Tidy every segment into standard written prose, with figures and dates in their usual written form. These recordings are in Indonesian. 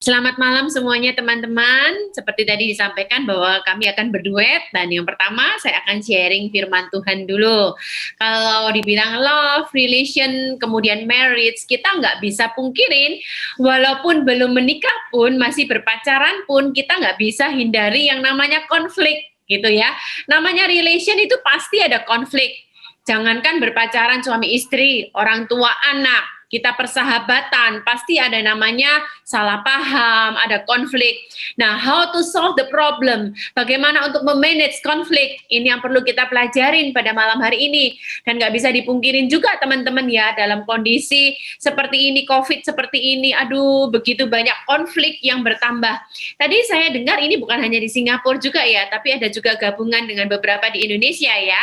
Selamat malam semuanya teman-teman. Seperti tadi disampaikan bahwa kami akan berduet dan yang pertama saya akan sharing firman Tuhan dulu. Kalau dibilang love, relation, kemudian marriage, kita nggak bisa pungkirin walaupun belum menikah pun, masih berpacaran pun, kita nggak bisa hindari yang namanya konflik gitu ya. Namanya relation itu pasti ada konflik. Jangankan berpacaran suami istri, orang tua anak, kita persahabatan, pasti ada namanya salah paham, ada konflik. Nah, how to solve the problem? Bagaimana untuk memanage konflik? Ini yang perlu kita pelajarin pada malam hari ini. Dan nggak bisa dipungkirin juga teman-teman ya, dalam kondisi seperti ini, COVID seperti ini, aduh begitu banyak konflik yang bertambah. Tadi saya dengar ini bukan hanya di Singapura juga ya, tapi ada juga gabungan dengan beberapa di Indonesia ya.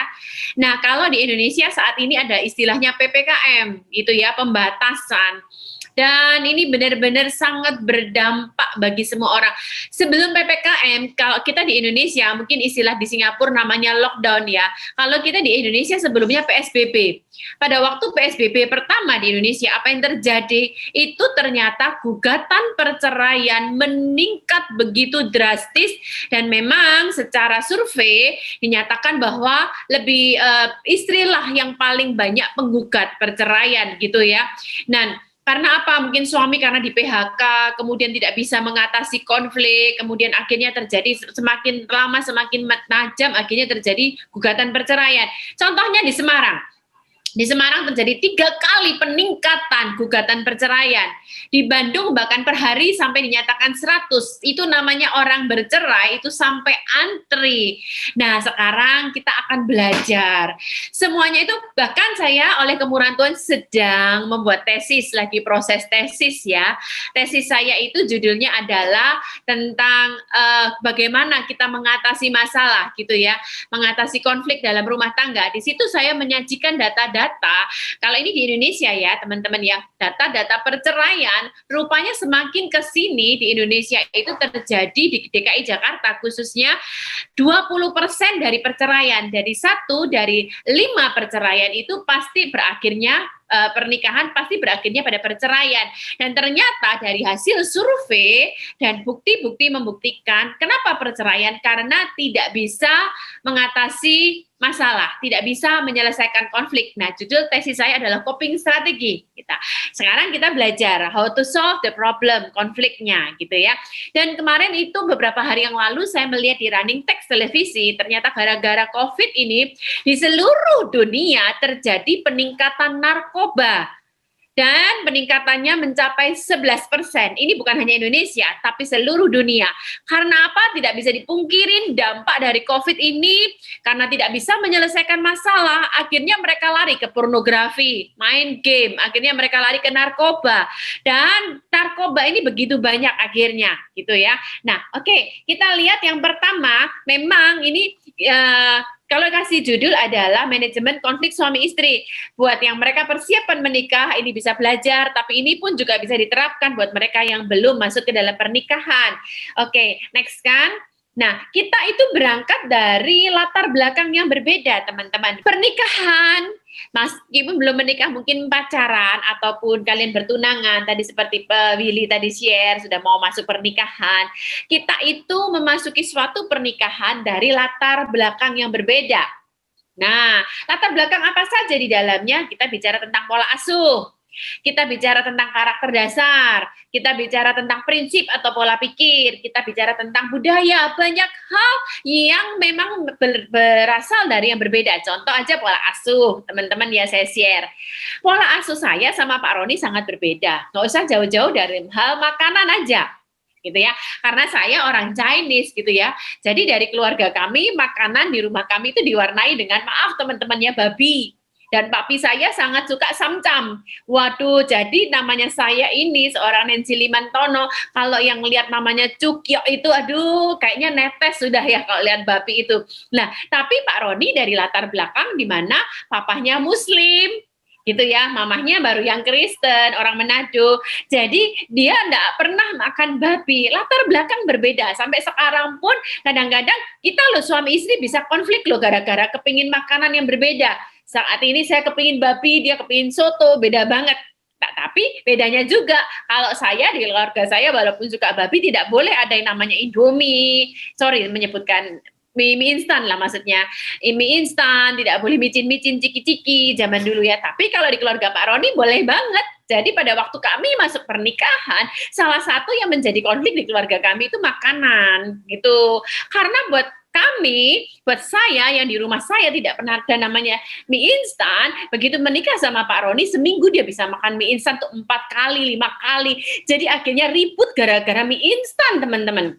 Nah, kalau di Indonesia saat ini ada istilahnya PPKM, gitu ya, pembatasan. Dan ini benar-benar sangat berdampak bagi semua orang. Sebelum PPKM, kalau kita di Indonesia, mungkin istilah di Singapura namanya lockdown ya. Kalau kita di Indonesia sebelumnya PSBB. Pada waktu PSBB pertama di Indonesia, apa yang terjadi? Itu ternyata gugatan perceraian meningkat begitu drastis dan memang secara survei dinyatakan bahwa lebih istrilah yang paling banyak penggugat perceraian gitu ya. Dan karena apa? Mungkin suami karena di PHK, kemudian tidak bisa mengatasi konflik, kemudian akhirnya terjadi semakin lama semakin tajam, akhirnya terjadi gugatan perceraian. Contohnya di Semarang. Di Semarang terjadi 3 kali peningkatan gugatan perceraian. Di Bandung bahkan per hari sampai dinyatakan 100. Itu namanya orang bercerai itu sampai antri. Nah, sekarang kita akan belajar. Semuanya itu bahkan saya oleh kemurahan Tuhan sedang membuat tesis, lagi proses tesis ya. Tesis saya itu judulnya adalah tentang bagaimana kita mengatasi masalah gitu ya. Mengatasi konflik dalam rumah tangga. Di situ saya menyajikan data-data. Kalau ini di Indonesia ya teman-teman ya, data-data perceraian rupanya semakin ke sini di Indonesia itu terjadi di DKI Jakarta khususnya 20% dari perceraian, dari 5 perceraian itu pasti berakhirnya pernikahan pasti berakhirnya pada perceraian. Dan ternyata dari hasil survei dan bukti-bukti membuktikan kenapa perceraian, karena tidak bisa mengatasi masalah, tidak bisa menyelesaikan konflik. Nah, judul tesis saya adalah coping strategi. Sekarang kita belajar how to solve the problem, konfliknya gitu ya. Dan kemarin itu beberapa hari yang lalu saya melihat di running text televisi, ternyata gara-gara COVID ini di seluruh dunia terjadi peningkatan narkoba. Dan peningkatannya mencapai 11%. Ini bukan hanya Indonesia, tapi seluruh dunia. Karena apa? Tidak bisa dipungkirin dampak dari COVID ini, karena tidak bisa menyelesaikan masalah, akhirnya mereka lari ke pornografi, main game, akhirnya mereka lari ke narkoba. Dan narkoba ini begitu banyak akhirnya, gitu ya. Nah, oke, kita lihat yang pertama, memang ini kalau kasih judul adalah manajemen konflik suami istri. Buat yang mereka persiapan menikah, ini bisa belajar, tapi ini pun juga bisa diterapkan buat mereka yang belum masuk ke dalam pernikahan. Oke, next kan? Nah, kita itu berangkat dari latar belakang yang berbeda, teman-teman. Pernikahan, meskipun belum menikah, mungkin pacaran, ataupun kalian bertunangan, tadi seperti Willy tadi share, sudah mau masuk pernikahan. Kita itu memasuki suatu pernikahan dari latar belakang yang berbeda. Nah, latar belakang apa saja di dalamnya? Kita bicara tentang pola asuh. Kita bicara tentang karakter dasar, kita bicara tentang prinsip atau pola pikir, kita bicara tentang budaya, banyak hal yang memang berasal dari yang berbeda. Contoh aja pola asuh, teman-teman ya saya share. Pola asuh saya sama Pak Roni sangat berbeda, nggak usah jauh-jauh dari hal makanan aja. Gitu ya, karena saya orang Chinese gitu ya, jadi dari keluarga kami makanan di rumah kami itu diwarnai dengan maaf teman-temannya babi. Dan papi saya sangat suka samcam. Waduh, jadi namanya saya ini seorang Nancy Limantono, kalau yang lihat namanya Cukyok itu, aduh, kayaknya netes sudah ya kalau lihat babi itu. Nah, tapi Pak Roni dari latar belakang di mana papahnya Muslim, gitu ya, mamahnya baru yang Kristen, orang Manado. Jadi dia enggak pernah makan babi. Latar belakang berbeda. Sampai sekarang pun kadang-kadang kita loh suami istri bisa konflik loh gara-gara kepingin makanan yang berbeda. Saat ini saya kepingin babi, dia kepingin soto, beda banget. Tapi bedanya juga, kalau saya di keluarga saya walaupun suka babi tidak boleh ada yang namanya Indomie. Sorry menyebutkan mie instan lah maksudnya. Mie instan, tidak boleh micin-micin, ciki-ciki zaman dulu ya. Tapi kalau di keluarga Pak Roni boleh banget. Jadi pada waktu kami masuk pernikahan, salah satu yang menjadi konflik di keluarga kami itu makanan gitu. Karena buat kami, buat saya yang di rumah saya tidak pernah ada namanya mie instan. Begitu menikah sama Pak Roni, seminggu dia bisa makan mie instan tuh 4 kali, 5 kali. Jadi akhirnya ribut gara-gara mie instan, teman-teman.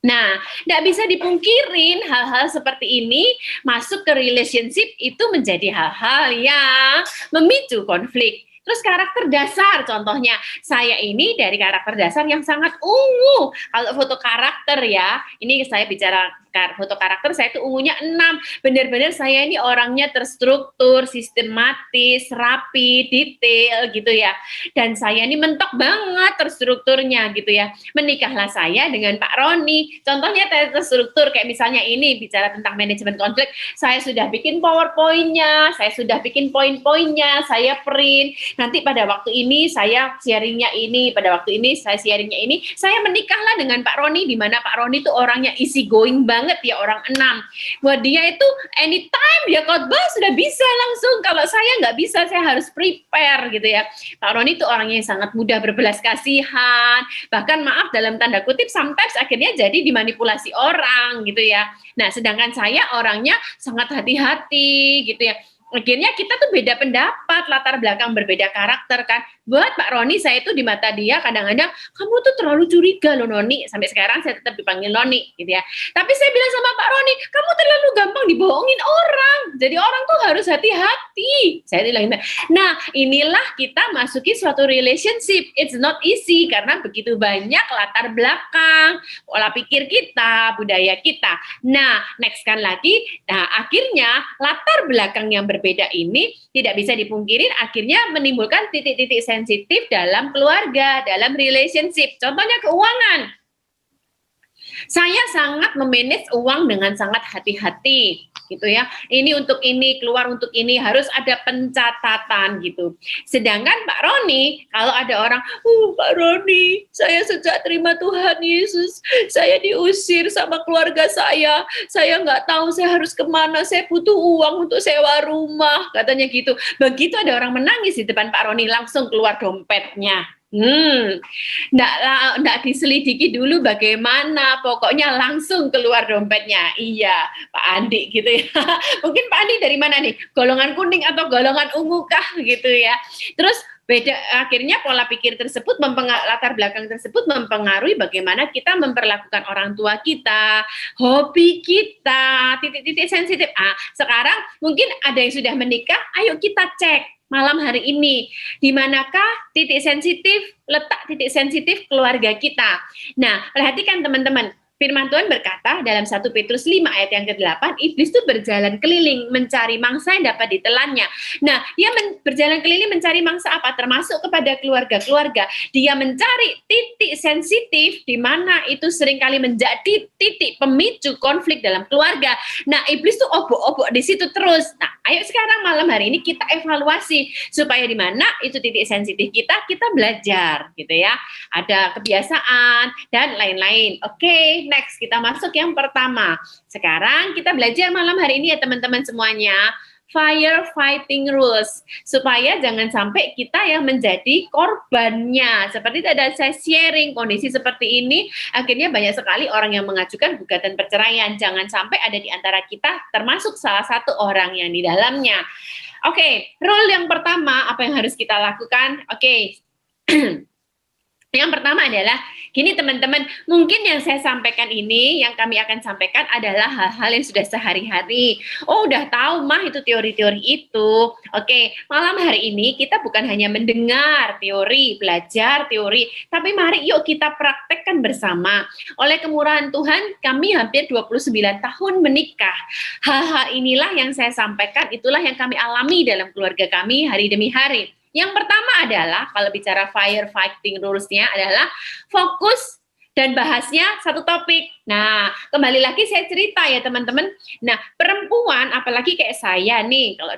Nah, tidak bisa dipungkirin hal-hal seperti ini masuk ke relationship itu menjadi hal-hal yang memicu konflik. Terus karakter dasar, contohnya saya ini dari karakter dasar yang sangat ungu. Kalau foto karakter ya, ini saya bicara foto karakter, saya itu ungunya 6. Benar-benar saya ini orangnya terstruktur, sistematis, rapi, detail gitu ya. Dan saya ini mentok banget terstrukturnya gitu ya. Menikahlah saya dengan Pak Roni. Contohnya terstruktur kayak misalnya ini bicara tentang manajemen konflik, saya sudah bikin PowerPoint-nya, saya sudah bikin poin-poinnya, saya print. Nanti pada waktu ini saya sharingnya ini, pada waktu ini saya sharingnya ini. Saya menikahlah dengan Pak Roni, di mana Pak Roni itu orangnya easy going banget ya, orang 6. Buat dia itu anytime dia khotbah sudah bisa langsung. Kalau saya nggak bisa, saya harus prepare gitu ya. Pak Roni itu orangnya yang sangat mudah berbelas kasihan. Bahkan maaf dalam tanda kutip sometimes akhirnya jadi dimanipulasi orang gitu ya. Nah, sedangkan saya orangnya sangat hati-hati gitu ya. Akhirnya kita tuh beda pendapat, latar belakang berbeda karakter kan. Buat Pak Roni, saya itu di mata dia kadang-kadang, kamu tuh terlalu curiga loh Noni. Sampai sekarang saya tetap dipanggil Noni gitu ya. Tapi saya bilang sama Pak Roni, kamu terlalu gampang dibohongin orang. Jadi orang tuh harus hati-hati. Saya bilang gitu. Nah, inilah kita masuki suatu relationship. It's not easy karena begitu banyak latar belakang, pola pikir kita, budaya kita. Nah, next kan lagi, nah akhirnya latar belakang yang berbeda ini tidak bisa dipungkirin akhirnya menimbulkan titik-titik sensitif dalam keluarga, dalam relationship. Contohnya keuangan. Saya sangat memanage uang dengan sangat hati-hati gitu ya. Ini untuk ini, keluar untuk ini, harus ada pencatatan gitu. Sedangkan Pak Roni, kalau ada orang, Pak Roni, saya sejak terima Tuhan Yesus, saya diusir sama keluarga saya nggak tahu saya harus kemana, saya butuh uang untuk sewa rumah, katanya gitu. Begitu ada orang menangis di depan Pak Roni, langsung keluar dompetnya. Nggak diselidiki dulu bagaimana, pokoknya langsung keluar dompetnya. Iya, Pak Andi gitu ya. Mungkin Pak Andi dari mana nih? Golongan kuning atau golongan ungu kah gitu ya. Terus beda, akhirnya pola pikir tersebut, latar belakang tersebut mempengaruhi bagaimana kita memperlakukan orang tua kita, hobi kita, titik-titik sensitif. Sekarang mungkin ada yang sudah menikah, ayo kita cek malam hari ini, di manakah titik sensitif, letak titik sensitif keluarga kita. Nah, perhatikan teman-teman, firman Tuhan berkata dalam 1 Petrus 5 ayat yang ke-8, iblis itu berjalan keliling mencari mangsa yang dapat ditelannya. Nah, dia berjalan keliling mencari mangsa apa? Termasuk kepada keluarga-keluarga. Dia mencari titik sensitif di mana itu seringkali menjadi titik pemicu konflik dalam keluarga. Nah, iblis tuh obok-obok di situ terus. Nah, ayo sekarang malam hari ini kita evaluasi supaya di mana itu titik sensitif kita belajar gitu ya. Ada kebiasaan dan lain-lain. Oke, next kita masuk yang pertama. Sekarang kita belajar malam hari ini ya teman-teman semuanya, firefighting rules, supaya jangan sampai kita yang menjadi korbannya. Seperti tadi saya sharing kondisi seperti ini, akhirnya banyak sekali orang yang mengajukan gugatan perceraian. Jangan sampai ada di antara kita termasuk salah satu orang yang di dalamnya. Oke, rule yang pertama apa yang harus kita lakukan? Oke. Yang pertama adalah, gini teman-teman, mungkin yang saya sampaikan ini, yang kami akan sampaikan adalah hal-hal yang sudah sehari-hari. Oh, udah tahu mah itu teori-teori itu. Oke, malam hari ini kita bukan hanya mendengar teori, belajar teori, tapi mari yuk kita praktekkan bersama. Oleh kemurahan Tuhan, kami hampir 29 tahun menikah. Hal-hal inilah yang saya sampaikan, itulah yang kami alami dalam keluarga kami hari demi hari. Yang pertama adalah, kalau bicara firefighting rules-nya adalah fokus dan bahasnya satu topik. Nah, kembali lagi saya cerita ya teman-teman. Nah, perempuan apalagi kayak saya nih, kalau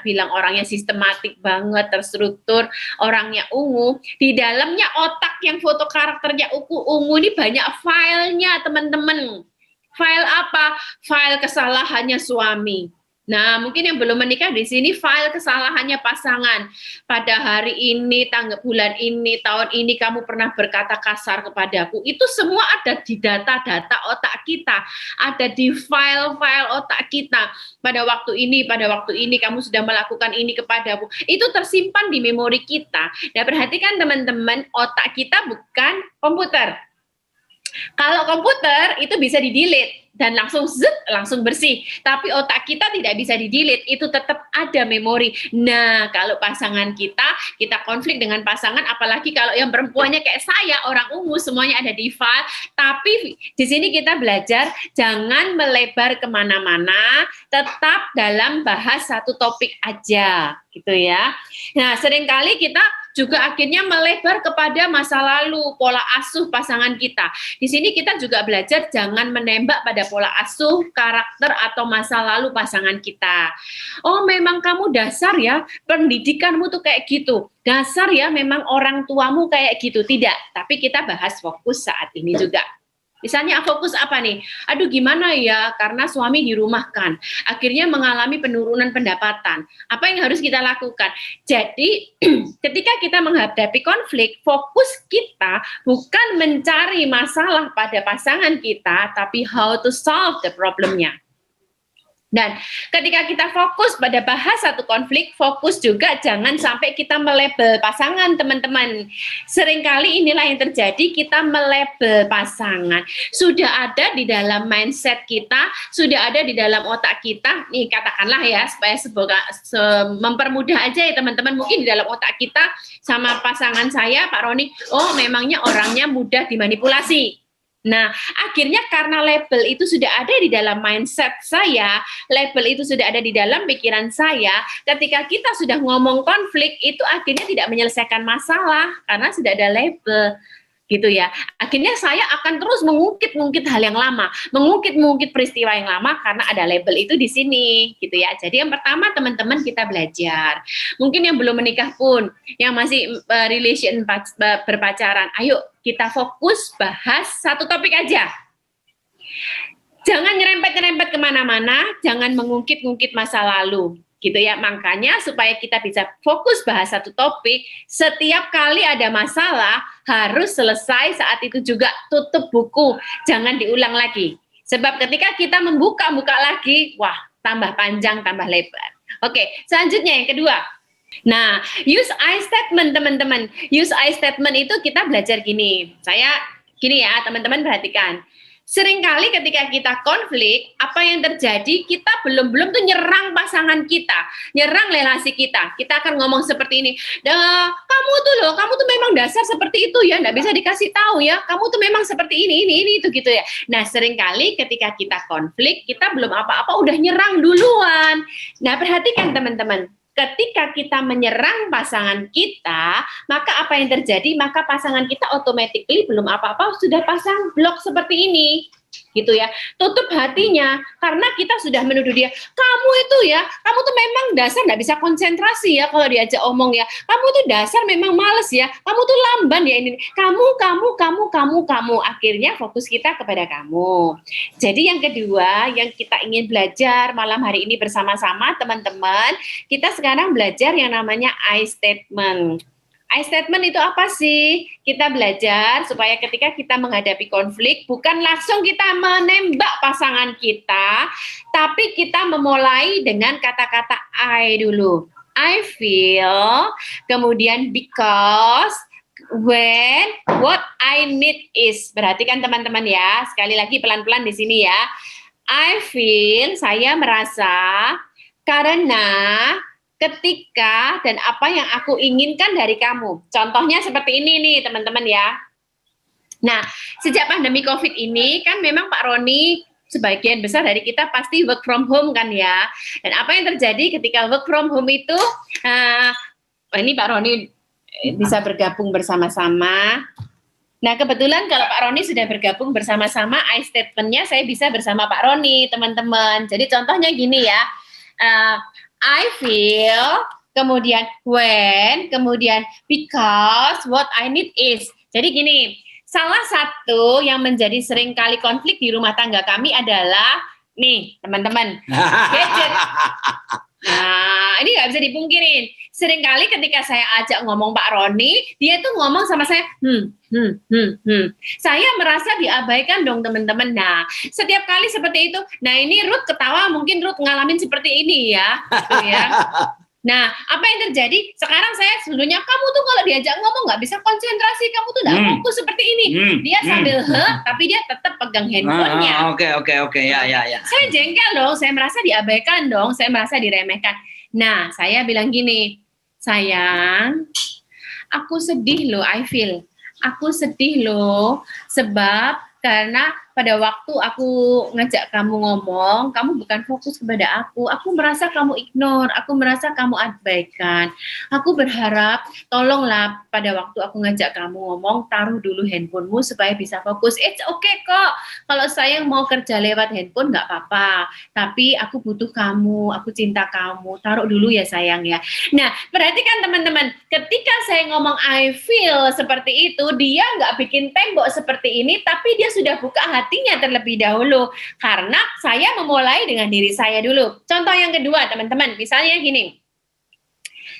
bilang orangnya sistematik banget, terstruktur, orangnya ungu, di dalamnya otak yang foto karakternya ungu ini banyak filenya teman-teman. File apa? File kesalahannya suami. Nah, mungkin yang belum menikah di sini file kesalahannya pasangan. Pada hari ini, tanggal bulan ini, tahun ini kamu pernah berkata kasar kepadaku. Itu semua ada di data-data otak kita, ada di file-file otak kita. Pada waktu ini kamu sudah melakukan ini kepadaku. Itu tersimpan di memori kita. Nah, perhatikan teman-teman, otak kita bukan komputer. Kalau komputer itu bisa di-delete dan langsung langsung bersih. Tapi otak kita tidak bisa di-delete, itu tetap ada memori. Nah, kalau pasangan kita konflik dengan pasangan, apalagi kalau yang perempuannya kayak saya, orang ungu, semuanya ada di file. Tapi di sini kita belajar jangan melebar kemana-mana, tetap dalam bahas satu topik aja, gitu ya. Nah, seringkali kita juga akhirnya melebar kepada masa lalu, pola asuh pasangan kita. Di sini kita juga belajar jangan menembak pada pola asuh, karakter, atau masa lalu pasangan kita. Oh, memang kamu dasar ya, pendidikanmu tuh kayak gitu. Dasar ya, memang orang tuamu kayak gitu. Tidak, tapi kita bahas fokus saat ini juga. Misalnya fokus apa nih? Aduh gimana ya, karena suami dirumahkan, akhirnya mengalami penurunan pendapatan. Apa yang harus kita lakukan? Jadi ketika kita menghadapi konflik, fokus kita bukan mencari masalah pada pasangan kita, tapi how to solve the problemnya. Dan ketika kita fokus pada bahas satu konflik, fokus juga jangan sampai kita melabel pasangan, teman-teman. Seringkali inilah yang terjadi, kita melabel pasangan. Sudah ada di dalam mindset kita, sudah ada di dalam otak kita. Nih katakanlah ya, supaya mempermudah aja ya teman-teman, mungkin di dalam otak kita sama pasangan saya, Pak Roni, oh memangnya orangnya mudah dimanipulasi. Nah, akhirnya karena label itu sudah ada di dalam mindset saya, label itu sudah ada di dalam pikiran saya, ketika kita sudah ngomong konflik, itu akhirnya tidak menyelesaikan masalah, karena sudah ada label, gitu ya. Akhirnya saya akan terus mengungkit-ungkit hal yang lama, mengungkit-ungkit peristiwa yang lama, karena ada label itu di sini, gitu ya. Jadi yang pertama teman-teman kita belajar. Mungkin yang belum menikah pun, yang masih relation berpacaran, ayo kita fokus bahas satu topik aja. Jangan nyerempet-nyerempet kemana-mana, jangan mengungkit-ungkit masa lalu. Gitu ya, makanya supaya kita bisa fokus bahas satu topik, setiap kali ada masalah harus selesai saat itu juga, tutup buku, jangan diulang lagi. Sebab ketika kita membuka lagi, wah tambah panjang, tambah lebar. Oke, selanjutnya yang kedua. Nah, use I statement teman-teman. Use I statement itu kita belajar gini. Gini ya, teman-teman perhatikan. Seringkali ketika kita konflik, apa yang terjadi, kita belum tuh nyerang pasangan kita, nyerang relasi kita. Kita akan ngomong seperti ini, kamu tuh memang dasar seperti itu ya, nggak bisa dikasih tahu ya, kamu tuh memang seperti ini, itu gitu ya. Nah, seringkali ketika kita konflik, kita belum apa-apa, udah nyerang duluan. Nah, perhatikan teman-teman. Ketika kita menyerang pasangan kita, maka apa yang terjadi? Maka pasangan kita automatically belum apa-apa sudah pasang blok seperti ini, gitu ya. Tutup hatinya karena kita sudah menuduh dia, kamu itu ya, kamu tuh memang dasar nggak bisa konsentrasi ya kalau diajak omong ya. Kamu tuh dasar memang males ya. Kamu tuh lamban ya ini. Kamu. Akhirnya fokus kita kepada kamu. Jadi yang kedua yang kita ingin belajar malam hari ini bersama-sama teman-teman, kita sekarang belajar yang namanya I statement. I statement itu apa sih? Kita belajar supaya ketika kita menghadapi konflik, bukan langsung kita menembak pasangan kita, tapi kita memulai dengan kata-kata I dulu. I feel, kemudian because, when, what I need is. Perhatikan teman-teman ya, sekali lagi pelan-pelan di sini ya. I feel, saya merasa, karena, ketika, dan apa yang aku inginkan dari kamu. Contohnya seperti ini nih teman-teman ya. Nah, sejak pandemi COVID ini kan memang Pak Roni, sebagian besar dari kita pasti work from home kan ya. Dan apa yang terjadi ketika work from home itu, ini Pak Roni bisa bergabung bersama-sama. Nah, kebetulan kalau Pak Roni sudah bergabung bersama-sama, I statement-nya saya bisa bersama Pak Roni, teman-teman. Jadi contohnya gini ya, I feel, kemudian when, kemudian because, what I need is. Jadi gini, salah satu yang menjadi sering kali konflik di rumah tangga kami adalah, nih teman-teman, gadget. Nah, ini nggak bisa dipungkirin. Seringkali ketika saya ajak ngomong Pak Roni, dia tuh ngomong sama saya, Saya merasa diabaikan dong teman-teman. Nah, setiap kali seperti itu, nah ini Ruth ketawa, mungkin Ruth ngalamin seperti ini ya. Gitu ya. Nah, apa yang terjadi? Sekarang saya sebelumnya, kamu tuh kalau diajak ngomong nggak bisa konsentrasi, kamu tuh nggak fokus seperti ini. Dia sambil tapi dia tetap pegang handphonenya. Oke, ya. Saya jengkel dong, saya merasa diabaikan dong, saya merasa diremehkan. Nah, saya bilang gini, sayang, aku sedih loh, I feel. Aku sedih loh, sebab karena pada waktu aku ngajak kamu ngomong, kamu bukan fokus kepada aku merasa kamu ignore, aku merasa kamu abaikan. Aku berharap, tolonglah pada waktu aku ngajak kamu ngomong, taruh dulu handphonemu supaya bisa fokus. It's okay kok, kalau saya mau kerja lewat handphone nggak apa-apa, tapi aku butuh kamu, aku cinta kamu, taruh dulu ya sayang ya. Nah, perhatikan teman-teman, ketika saya ngomong I feel seperti itu, dia nggak bikin tembok seperti ini, tapi dia sudah buka hatinya terlebih dahulu, karena saya memulai dengan diri saya dulu. Contoh yang kedua teman-teman, misalnya gini,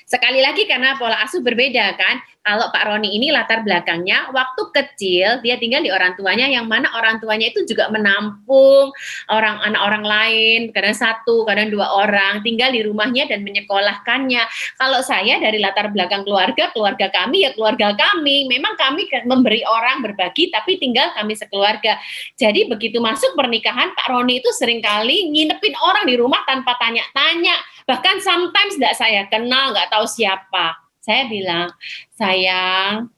sekali lagi karena pola asuh berbeda kan. Kalau Pak Roni ini latar belakangnya waktu kecil dia tinggal di orang tuanya, yang mana orang tuanya itu juga menampung anak orang lain, kadang satu, kadang dua orang tinggal di rumahnya dan menyekolahkannya. Kalau saya dari latar belakang keluarga kami ya keluarga kami, memang kami memberi orang berbagi tapi tinggal kami sekeluarga. Jadi begitu masuk pernikahan, Pak Roni itu seringkali nginepin orang di rumah tanpa tanya-tanya, bahkan sometimes nggak saya kenal, nggak tahu siapa. Saya bilang, sayang,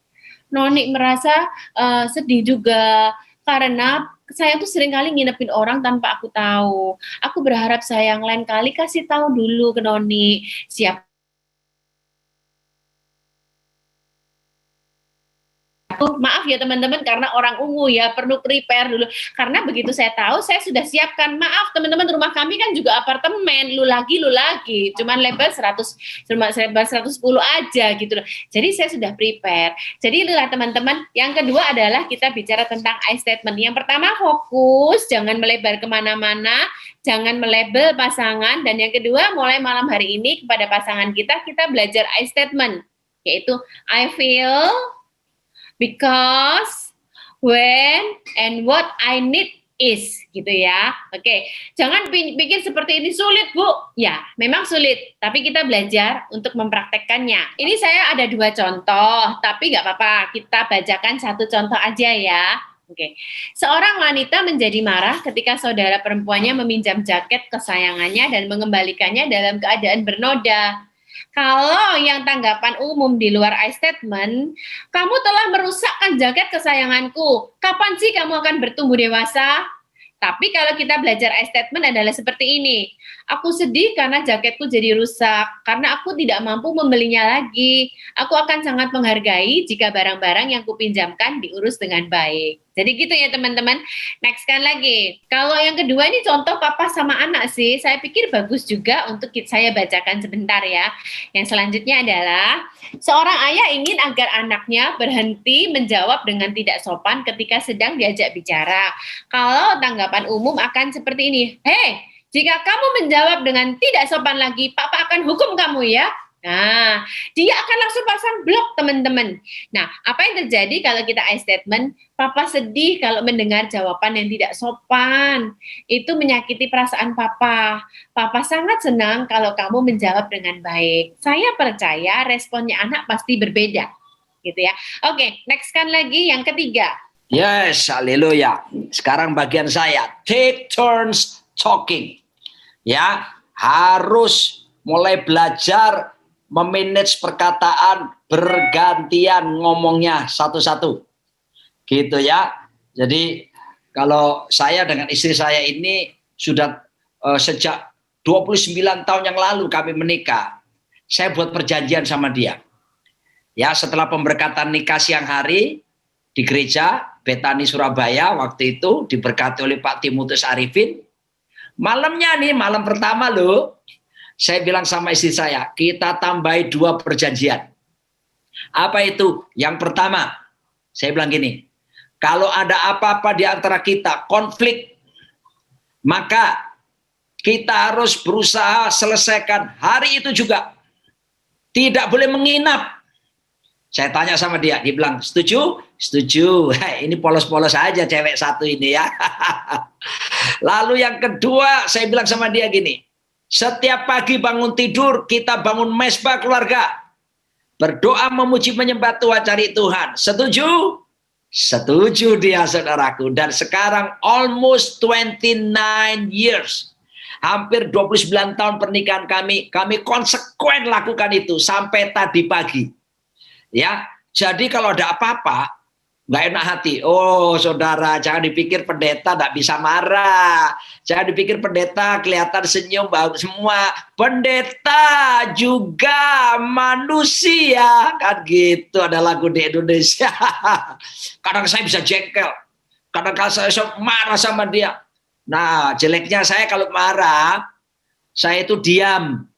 Noni merasa sedih juga karena saya tuh sering kali nginepin orang tanpa aku tahu. Aku berharap sayang lain kali kasih tahu dulu ke Noni siapa. Maaf ya teman-teman, karena orang ungu ya perlu prepare dulu, karena begitu saya tahu saya sudah siapkan. Maaf teman-teman, rumah kami kan juga apartemen, lu lagi cuman lebar 110 aja gitu loh. Jadi saya sudah prepare. Jadi itulah teman-teman. Yang kedua adalah kita bicara tentang I statement. Yang pertama, fokus, jangan melebar kemana-mana, jangan melabel pasangan. Dan yang kedua, mulai malam hari ini kepada pasangan kita belajar I statement, yaitu I feel, because, when, and what I need is, gitu ya. Oke, jangan pikir seperti ini sulit, Bu. Ya, memang sulit, tapi kita belajar untuk mempraktekkannya. Ini saya ada 2 contoh, tapi nggak apa-apa, kita bacakan 1 contoh aja ya. Oke, seorang wanita menjadi marah ketika saudara perempuannya meminjam jaket kesayangannya dan mengembalikannya dalam keadaan bernoda. Kalau yang tanggapan umum di luar I statement, kamu telah merusakkan jaket kesayanganku. Kapan sih kamu akan bertumbuh dewasa? Tapi kalau kita belajar I statement adalah seperti ini. Aku sedih karena jaketku jadi rusak, karena aku tidak mampu membelinya lagi. Aku akan sangat menghargai jika barang-barang yang kupinjamkan diurus dengan baik. Jadi gitu ya teman-teman. Next kan lagi. Kalau yang kedua ini contoh papa sama anak sih. Saya pikir bagus juga untuk saya bacakan sebentar ya. Yang selanjutnya adalah seorang ayah ingin agar anaknya berhenti menjawab dengan tidak sopan ketika sedang diajak bicara. Kalau tanggapan umum akan seperti ini. Hei, jika kamu menjawab dengan tidak sopan lagi, papa akan hukum kamu ya. Nah, dia akan langsung pasang blok teman-teman. Nah, apa yang terjadi kalau kita I statement? Papa sedih kalau mendengar jawaban yang tidak sopan. Itu menyakiti perasaan papa. Papa sangat senang kalau kamu menjawab dengan baik. Saya percaya responnya anak pasti berbeda. Gitu ya. Oke, next kan lagi yang ketiga. Yes, haleluya. Sekarang bagian saya. Take turns talking. Ya, harus mulai belajar memanage perkataan, bergantian ngomongnya satu-satu. Gitu ya. Jadi kalau saya dengan istri saya ini sudah sejak 29 tahun yang lalu kami menikah. Saya buat perjanjian sama dia. Ya, setelah pemberkatan nikah siang hari, di gereja Betani Surabaya waktu itu, diberkati oleh Pak Timotius Arifin. Malamnya nih, malam pertama loh, saya bilang sama istri saya, kita tambahi 2 perjanjian. Apa itu? Yang pertama, saya bilang gini, kalau ada apa-apa di antara kita, konflik, maka kita harus berusaha selesaikan hari itu juga. Tidak boleh menginap. Saya tanya sama dia bilang, setuju? Setuju. Ini polos-polos aja cewek satu ini ya. Lalu yang kedua, saya bilang sama dia gini, setiap pagi bangun tidur, kita bangun mesbah keluarga. Berdoa, memuji, menyembah Tuhan, cari Tuhan. Setuju? Setuju dia, saudaraku. Dan sekarang almost 29 years. Hampir 29 tahun pernikahan kami konsekuen lakukan itu sampai tadi pagi. Ya, jadi kalau ada apa-apa, nggak enak hati. Oh, saudara, jangan dipikir pendeta nggak bisa marah. Jangan dipikir pendeta kelihatan senyum bagus semua. Pendeta juga manusia, kan gitu. Ada lagu di Indonesia. Kadang saya bisa jengkel. Kadang saya marah sama dia. Nah, jeleknya saya kalau marah, saya itu diam.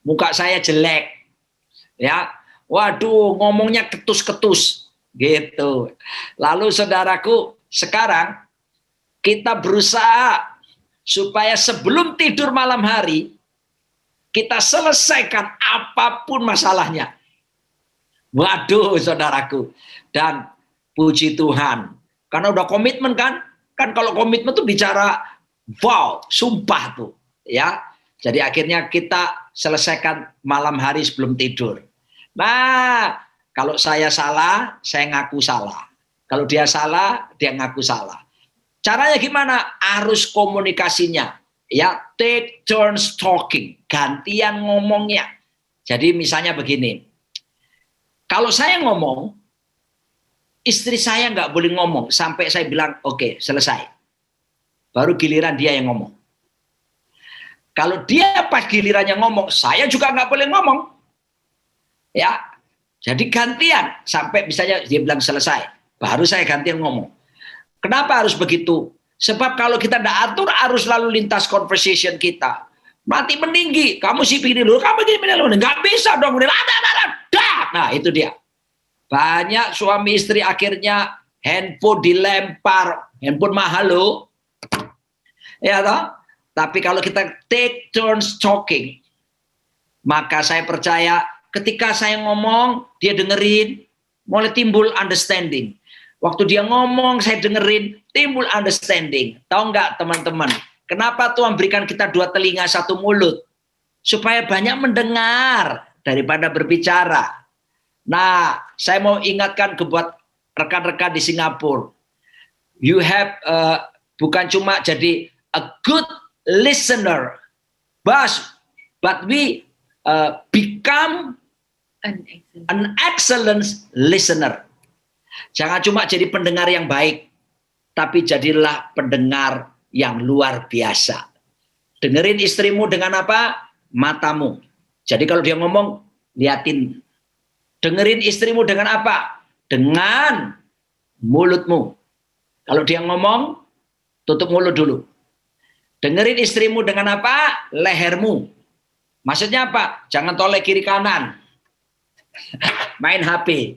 Muka saya jelek. Ya. Waduh, ngomongnya ketus-ketus gitu. Lalu saudaraku, sekarang kita berusaha supaya sebelum tidur malam hari kita selesaikan apapun masalahnya. Waduh, saudaraku. Dan puji Tuhan, karena udah komitmen kan? Kan kalau komitmen tuh bicara wow, sumpah tuh, ya. Jadi akhirnya kita selesaikan malam hari sebelum tidur. Nah, kalau saya salah, saya ngaku salah. Kalau dia salah, dia ngaku salah. Caranya gimana? Arus komunikasinya, ya, take turns talking, gantian ngomongnya. Jadi misalnya begini, kalau saya ngomong, istri saya nggak boleh ngomong sampai saya bilang oke, selesai. Baru giliran dia yang ngomong. Kalau dia pas gilirannya ngomong, saya juga nggak boleh ngomong. Ya, jadi gantian sampai misalnya dia bilang selesai, baru saya gantian ngomong. Kenapa harus begitu? Sebab kalau kita tidak atur arus lalu lintas conversation kita, mati meninggi. Kamu sih begini dulu, kamu begini dulu, nggak bisa dong. Nah itu dia. Banyak suami istri akhirnya handphone dilempar, handphone mahal loh. Ya toh? Tapi kalau kita take turns talking, maka saya percaya ketika saya ngomong, dia dengerin, mulai timbul understanding. Waktu dia ngomong, saya dengerin, timbul understanding. Tahu nggak teman-teman, kenapa Tuhan berikan kita 2 telinga 1 mulut? Supaya banyak mendengar daripada berbicara. Nah, saya mau ingatkan buat rekan-rekan di Singapura. You have bukan cuma jadi a good listener, but we become an excellent listener. Jangan cuma jadi pendengar yang baik, tapi jadilah pendengar yang luar biasa. Dengerin istrimu dengan apa? Matamu. Jadi kalau dia ngomong, liatin. Dengerin istrimu dengan apa? Dengan mulutmu. Kalau dia ngomong, tutup mulut dulu. Dengerin istrimu dengan apa? Lehermu. Maksudnya apa? Jangan toleh kiri kanan. Main HP.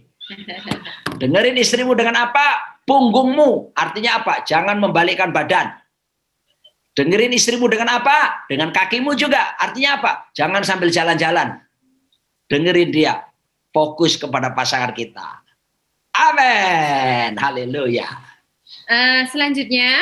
Dengerin istrimu dengan apa? Punggungmu. Artinya apa? Jangan membalikkan badan. Dengerin istrimu dengan apa? Dengan kakimu juga. Artinya apa? Jangan sambil jalan-jalan. Dengerin dia. Fokus kepada pasangan kita. Amin. Haleluya. Selanjutnya,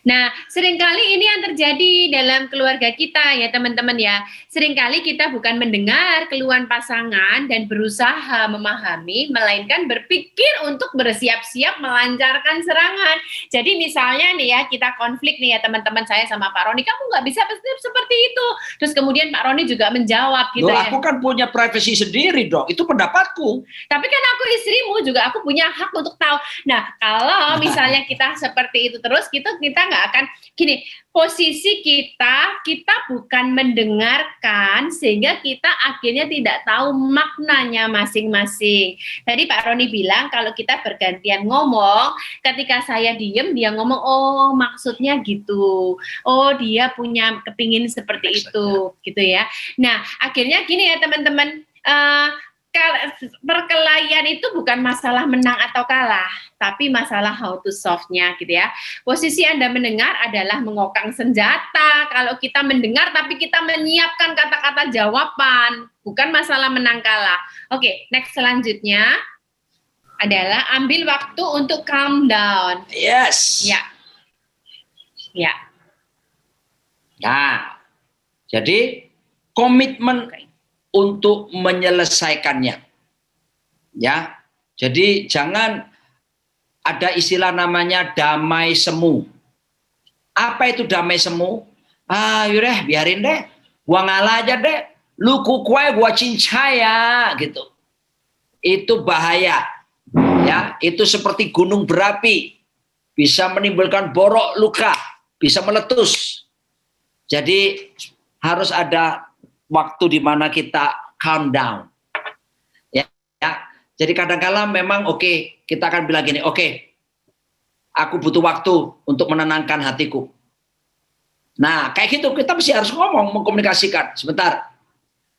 nah, seringkali ini yang terjadi dalam keluarga kita ya teman-teman ya. Seringkali kita bukan mendengar keluhan pasangan dan berusaha memahami, melainkan berpikir untuk bersiap-siap melancarkan serangan. Jadi misalnya nih ya, kita konflik nih ya teman-teman, saya sama Pak Roni, kamu nggak bisa seperti itu. Terus kemudian Pak Roni juga menjawab gitu. Loh, ya. aku kan punya privasi sendiri dong, itu pendapatku. Tapi kan aku istrimu juga, aku punya hak untuk tahu. Nah, kalau misalnya kita seperti itu terus, kita kita nggak akan gini. Posisi kita bukan mendengarkan sehingga kita akhirnya tidak tahu maknanya masing-masing. Tadi Pak Roni bilang kalau kita bergantian ngomong, ketika saya diem dia ngomong, oh maksudnya gitu, oh dia punya kepingin seperti itu, gitu ya. Nah akhirnya gini ya teman-teman, perkelahian itu bukan masalah menang atau kalah, tapi masalah how to solve-nya gitu ya. Posisi Anda mendengar adalah mengokang senjata. Kalau kita mendengar tapi kita menyiapkan kata-kata jawaban, bukan masalah menang kalah. Oke, next selanjutnya adalah ambil waktu untuk calm down. Yes. Ya. Ya. Nah, jadi komitmen untuk menyelesaikannya, ya. Jadi jangan ada istilah namanya damai semu. Apa itu damai semu? Yaudah biarin deh, gua ngalah aja deh. Lu kukuai gua cincaya gitu. Itu bahaya, ya. Itu seperti gunung berapi, bisa menimbulkan borok luka, bisa meletus. Jadi harus ada waktu di mana kita calm down, ya. Jadi kadang-kala memang kita akan bilang gini, aku butuh waktu untuk menenangkan hatiku. Nah, kayak gitu kita mesti harus ngomong, mengkomunikasikan. Sebentar,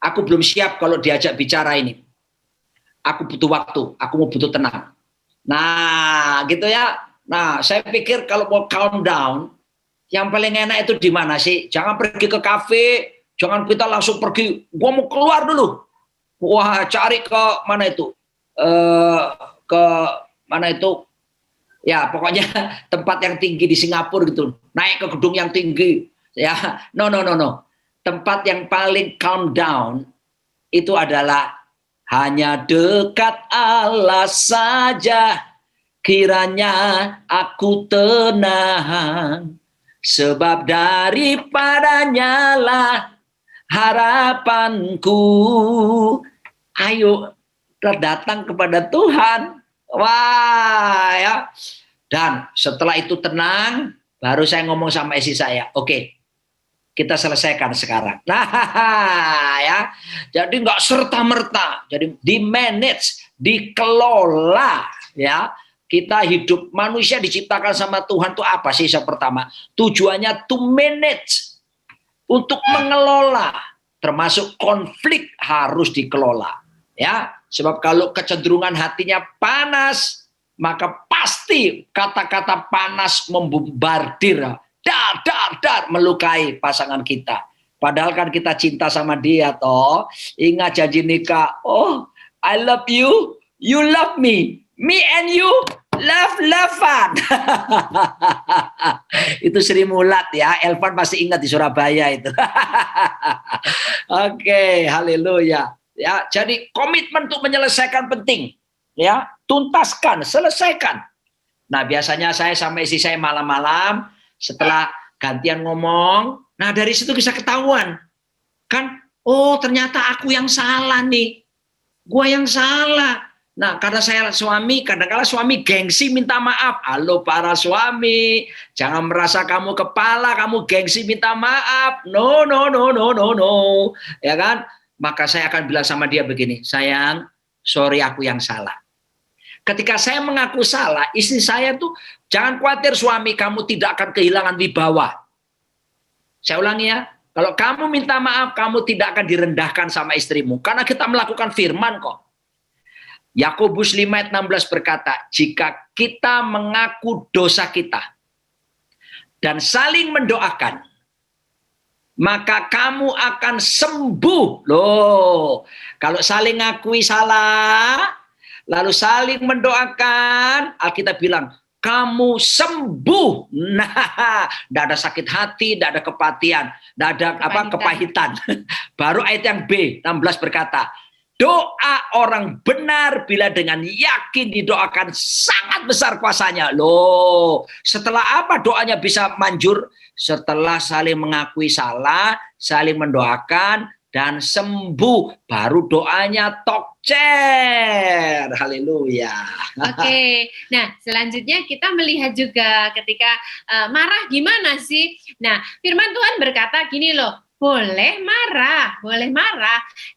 aku belum siap kalau diajak bicara ini. Aku butuh waktu, aku mau butuh tenang. Nah, gitu ya. Nah, saya pikir kalau mau calm down, yang paling enak itu di mana sih? Jangan pergi ke kafe. Jangan kita langsung pergi, gua mau keluar dulu. Wah, cari ke mana itu? Ke mana itu? Ya, pokoknya tempat yang tinggi di Singapura gitu. Naik ke gedung yang tinggi. Ya, no. Tempat yang paling calm down itu adalah hanya dekat Allah saja. Kiranya aku tenang. Sebab daripadanya lah harapanku. Ayo datang kepada Tuhan. Wah, ya. Dan setelah itu tenang, baru saya ngomong sama istri saya, kita selesaikan sekarang. Nah, ya. Jadi nggak serta-merta. Jadi di-manage, dikelola, ya. Kita hidup, manusia diciptakan sama Tuhan itu apa sih? Yang pertama, tujuannya to manage, untuk mengelola, termasuk konflik harus dikelola, ya. Sebab kalau kecenderungan hatinya panas, maka pasti kata-kata panas membombardir, dar, melukai pasangan kita. Padahal kan kita cinta sama dia, toh. Ingat janji nikah. Oh, I love you, you love me and you love-lovean. Itu Sri Mulat ya, Elvan pasti ingat di Surabaya itu. Haleluya. Ya, jadi komitmen untuk menyelesaikan penting, ya, tuntaskan, selesaikan. Nah, biasanya saya sama istri saya malam-malam setelah gantian ngomong, nah dari situ bisa ketahuan kan, oh ternyata aku yang salah nih, gua yang salah. Nah, karena saya suami, kadang-kadang suami gengsi minta maaf. Halo para suami, jangan merasa kamu kepala, kamu gengsi minta maaf. No. Ya kan? Maka saya akan bilang sama dia begini, sayang, sorry aku yang salah. Ketika saya mengaku salah, istri saya tuh, jangan khawatir suami kamu tidak akan kehilangan wibawa. Saya ulangi ya, kalau kamu minta maaf, kamu tidak akan direndahkan sama istrimu. Karena kita melakukan firman kok. Yakobus 5 ayat 16 berkata, jika kita mengaku dosa kita dan saling mendoakan, maka kamu akan sembuh. Loh, kalau saling ngakui salah, lalu saling mendoakan, Alkitab bilang, kamu sembuh. Nah, tidak ada sakit hati, tidak ada kepatian, tidak ada kepahitan. Baru ayat yang B, 16 berkata, doa orang benar bila dengan yakin didoakan sangat besar kuasanya. Loh, setelah apa doanya bisa manjur? Setelah saling mengakui salah, saling mendoakan, dan sembuh. Baru doanya tokcer. Haleluya. Oke, nah selanjutnya kita melihat juga ketika marah gimana sih? Nah, firman Tuhan berkata gini loh, boleh marah,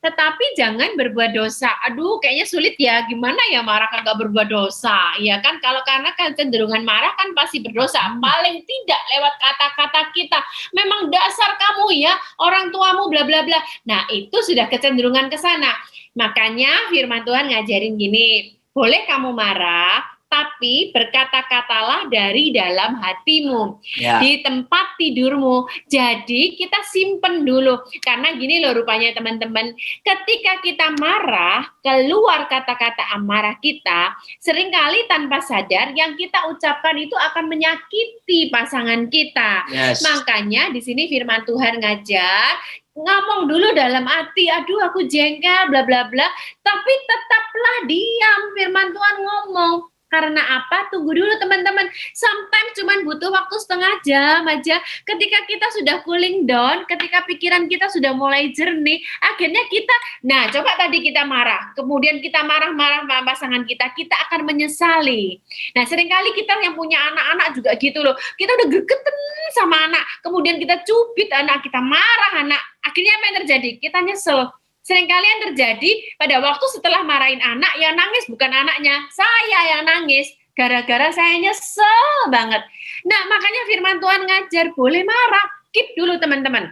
tetapi jangan berbuat dosa. Aduh, kayaknya sulit ya, gimana ya marah kagak berbuat dosa? Ya kan, kalau karena kecenderungan marah kan pasti berdosa, paling tidak lewat kata-kata kita. Memang dasar kamu ya, orang tuamu bla bla bla. Nah, itu sudah kecenderungan ke sana. Makanya firman Tuhan ngajarin gini, boleh kamu marah, tapi berkata-katalah dari dalam hatimu, di tempat tidurmu. Jadi kita simpen dulu, karena gini loh rupanya teman-teman, ketika kita marah, keluar kata-kata amarah kita, seringkali tanpa sadar yang kita ucapkan itu akan menyakiti pasangan kita. Makanya di sini firman Tuhan ngajar, ngomong dulu dalam hati, aduh aku jengkel bla bla bla, tapi tetaplah diam, firman Tuhan ngomong. Karena apa? Tunggu dulu teman-teman. Sometimes cuma butuh waktu setengah jam aja. Ketika kita sudah cooling down, ketika pikiran kita sudah mulai jernih, akhirnya kita, nah coba tadi kita marah, kemudian kita marah-marah sama pasangan kita akan menyesali. Nah seringkali kita yang punya anak-anak juga gitu loh. Kita udah gegeten sama anak, kemudian kita cubit anak, kita marah anak. Akhirnya apa yang terjadi? Kita nyesel. Seringkali yang terjadi pada waktu setelah marahin anak, yang nangis bukan anaknya, saya yang nangis, gara-gara saya nyesel banget. Nah, makanya firman Tuhan ngajar, boleh marah, keep dulu teman-teman.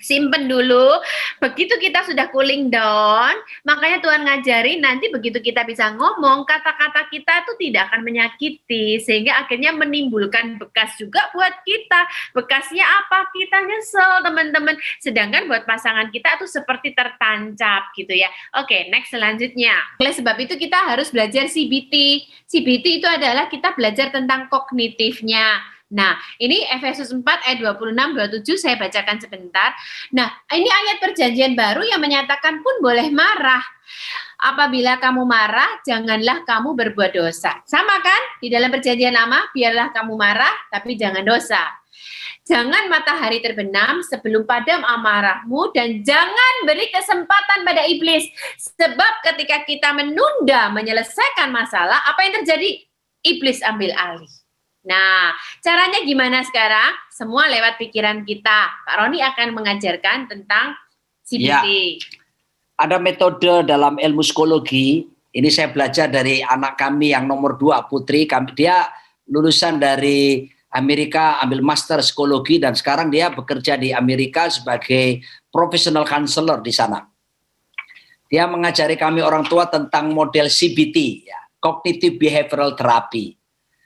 Simpen dulu, begitu kita sudah cooling down, makanya Tuhan ngajarin nanti begitu kita bisa ngomong, kata-kata kita itu tidak akan menyakiti, sehingga akhirnya menimbulkan bekas juga buat kita. Bekasnya apa? Kita nyesel teman-teman, sedangkan buat pasangan kita itu seperti tertancap gitu ya. Oke, next selanjutnya. Oleh sebab itu kita harus belajar CBT. CBT itu adalah kita belajar tentang kognitifnya. Nah, ini Efesus 4 ayat 26-27 saya bacakan sebentar. Nah, ini ayat perjanjian baru yang menyatakan pun boleh marah. Apabila kamu marah, janganlah kamu berbuat dosa. Sama kan? Di dalam perjanjian lama, biarlah kamu marah, tapi jangan dosa. Jangan matahari terbenam sebelum padam amarahmu, dan jangan beri kesempatan pada iblis. Sebab ketika kita menunda menyelesaikan masalah, apa yang terjadi? Iblis ambil alih. Nah, caranya gimana sekarang? Semua lewat pikiran kita. Pak Roni akan mengajarkan tentang CBT. Ya, ada metode dalam ilmu psikologi. Ini saya belajar dari anak kami yang nomor 2, Putri. Dia lulusan dari Amerika, ambil master psikologi, dan sekarang dia bekerja di Amerika sebagai professional counselor di sana. Dia mengajari kami orang tua tentang model CBT, ya, Cognitive Behavioral Therapy.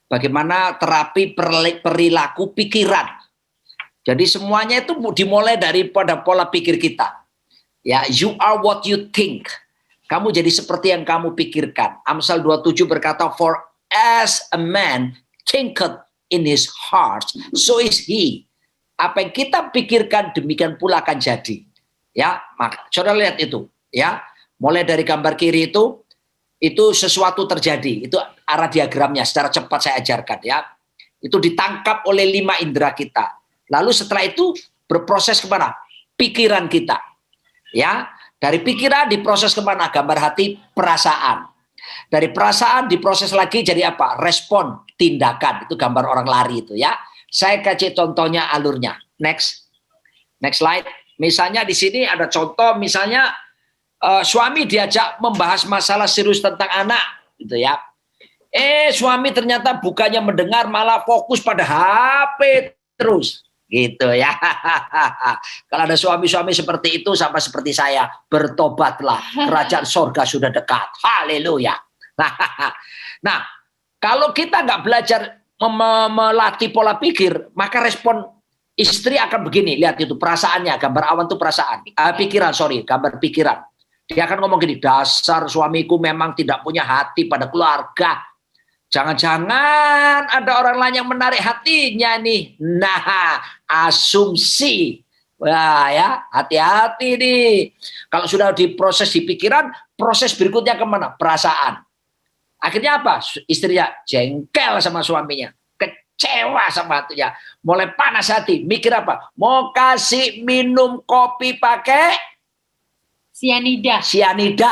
Bagaimana terapi perilaku pikiran. Jadi semuanya itu dimulai daripada pola pikir kita. Ya, you are what you think. Kamu jadi seperti yang kamu pikirkan. Amsal 27 berkata, for as a man thinketh in his heart, so is he. Apa yang kita pikirkan demikian pula akan jadi. Ya, maka saudara lihat itu, ya. Mulai dari gambar kiri itu sesuatu terjadi, itu arah diagramnya secara cepat saya ajarkan ya. Itu ditangkap oleh 5 indera kita. Lalu setelah itu berproses kemana? Pikiran kita. Ya, dari pikiran diproses kemana? Gambar hati, perasaan. Dari perasaan diproses lagi jadi apa? Respon, tindakan. Itu gambar orang lari itu ya. Saya kasih contohnya alurnya. Next slide. Misalnya di sini ada contoh, misalnya suami diajak membahas masalah serius tentang anak, gitu ya. Suami ternyata bukannya mendengar, malah fokus pada HP terus, gitu ya. Kalau ada suami-suami seperti itu, sama seperti saya, bertobatlah, kerajaan sorga sudah dekat. Haleluya. Nah, kalau kita nggak belajar melatih pola pikir, maka respon istri akan begini. Lihat itu perasaannya, gambar awan itu perasaan, gambar pikiran. Dia akan ngomong gini, dasar suamiku memang tidak punya hati pada keluarga. Jangan-jangan ada orang lain yang menarik hatinya nih. Nah, asumsi. Wah ya, hati-hati nih. Kalau sudah diproses di pikiran, proses berikutnya kemana? Perasaan. Akhirnya apa? Istrinya jengkel sama suaminya. Kecewa sama hatinya. Mulai panas hati. Mikir apa? Mau kasih minum kopi pakai Sianida. Sianida.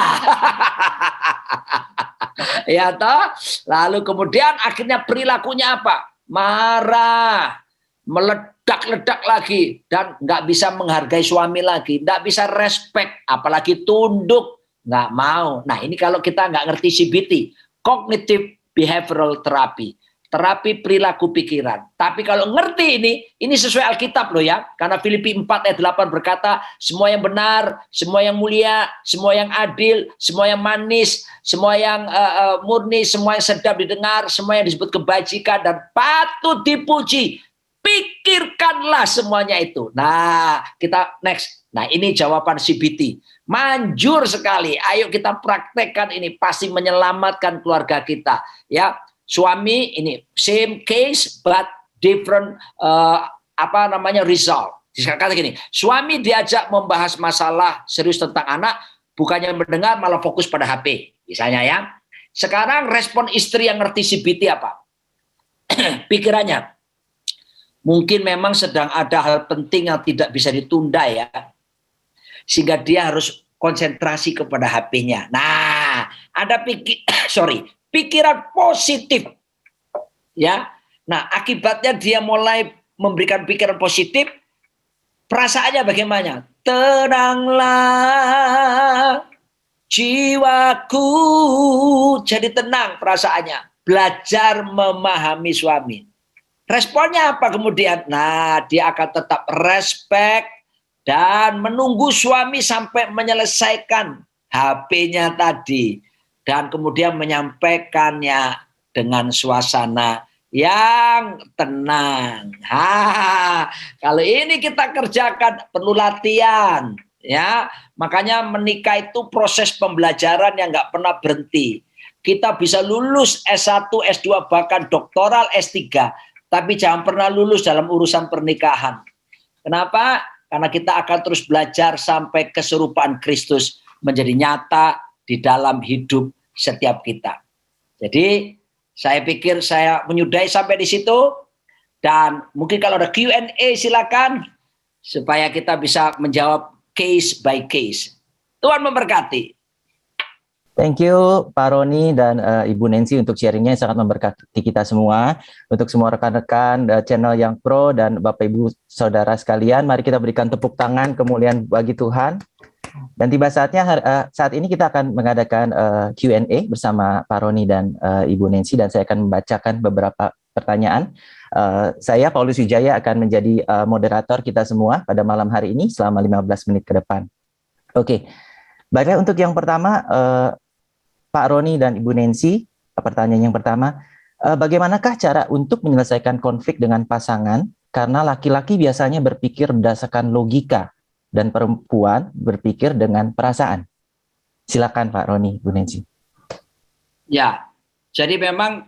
Ya toh. Lalu kemudian akhirnya perilakunya apa? Marah, meledak-ledak lagi, dan nggak bisa menghargai suami lagi, nggak bisa respect, apalagi tunduk, nggak mau. Nah ini kalau kita nggak ngerti CBT, Cognitive Behavioral Therapy, terapi perilaku pikiran. Tapi kalau ngerti ini sesuai Alkitab loh ya. Karena Filipi 4 ayat 8 berkata, semua yang benar, semua yang mulia, semua yang adil, semua yang manis, semua yang murni, semua yang sedap didengar, semua yang disebut kebajikan dan patut dipuji. Pikirkanlah semuanya itu. Nah, kita next. Nah, ini jawaban CBT. Manjur sekali. Ayo kita praktekkan ini, pasti menyelamatkan keluarga kita, ya. Suami ini same case but different result. Kata gini, suami diajak membahas masalah serius tentang anak, bukannya mendengar malah fokus pada HP, misalnya ya. Sekarang respon istri yang ngerti CBT apa? Pikirannya, mungkin memang sedang ada hal penting yang tidak bisa ditunda ya, sehingga dia harus konsentrasi kepada HP-nya. Nah, ada pikiran positif, ya. Nah, akibatnya dia mulai memberikan pikiran positif. Perasaannya bagaimana? Tenanglah jiwaku, jadi tenang perasaannya. Belajar memahami suami. Responnya apa kemudian? Nah, dia akan tetap respect dan menunggu suami sampai menyelesaikan HP-nya tadi. Dan kemudian menyampaikannya dengan suasana yang tenang. Kalau ini kita kerjakan perlu latihan, ya. Makanya menikah itu proses pembelajaran yang nggak pernah berhenti. Kita bisa lulus S1, S2, bahkan doktoral S3, tapi jangan pernah lulus dalam urusan pernikahan. Kenapa? Karena kita akan terus belajar sampai keserupaan Kristus menjadi nyata di dalam hidup setiap kita. Jadi saya pikir saya menyudahi sampai di situ, dan mungkin kalau ada Q&A silakan supaya kita bisa menjawab case by case. Tuhan memberkati. Thank you Pak Roni dan Ibu Nancy untuk sharingnya, sangat memberkati kita semua. Untuk semua rekan-rekan channel yang pro dan Bapak Ibu Saudara sekalian, mari kita berikan tepuk tangan kemuliaan bagi Tuhan. Dan tiba saatnya saat ini kita akan mengadakan Q&A bersama Pak Roni dan Ibu Nancy, dan saya akan membacakan beberapa pertanyaan. Saya Paulus Wijaya akan menjadi moderator kita semua pada malam hari ini selama 15 menit ke depan. Oke. Baiklah, untuk yang pertama Pak Roni dan Ibu Nancy, pertanyaan yang pertama, bagaimanakah cara untuk menyelesaikan konflik dengan pasangan karena laki-laki biasanya berpikir berdasarkan logika dan perempuan berpikir dengan perasaan? Silakan Pak Roni, Bu Nancy. Ya, jadi memang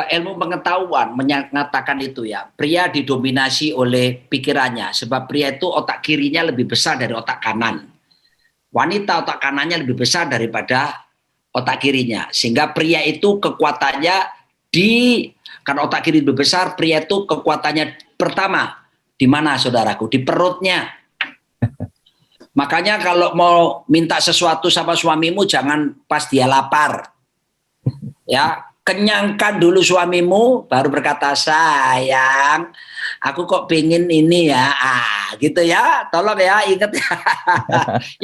ilmu pengetahuan menyatakan itu ya. Pria didominasi oleh pikirannya, sebab pria itu otak kirinya lebih besar dari otak kanan. Wanita otak kanannya lebih besar daripada otak kirinya. Sehingga pria itu kekuatannya karena otak kiri lebih besar, pria itu kekuatannya pertama di mana saudaraku? Di perutnya. Makanya kalau mau minta sesuatu sama suamimu jangan pas dia lapar. Ya, kenyangkan dulu suamimu baru berkata, sayang, aku kok pengen ini ya. Gitu ya. Tolong ya, ingat ya.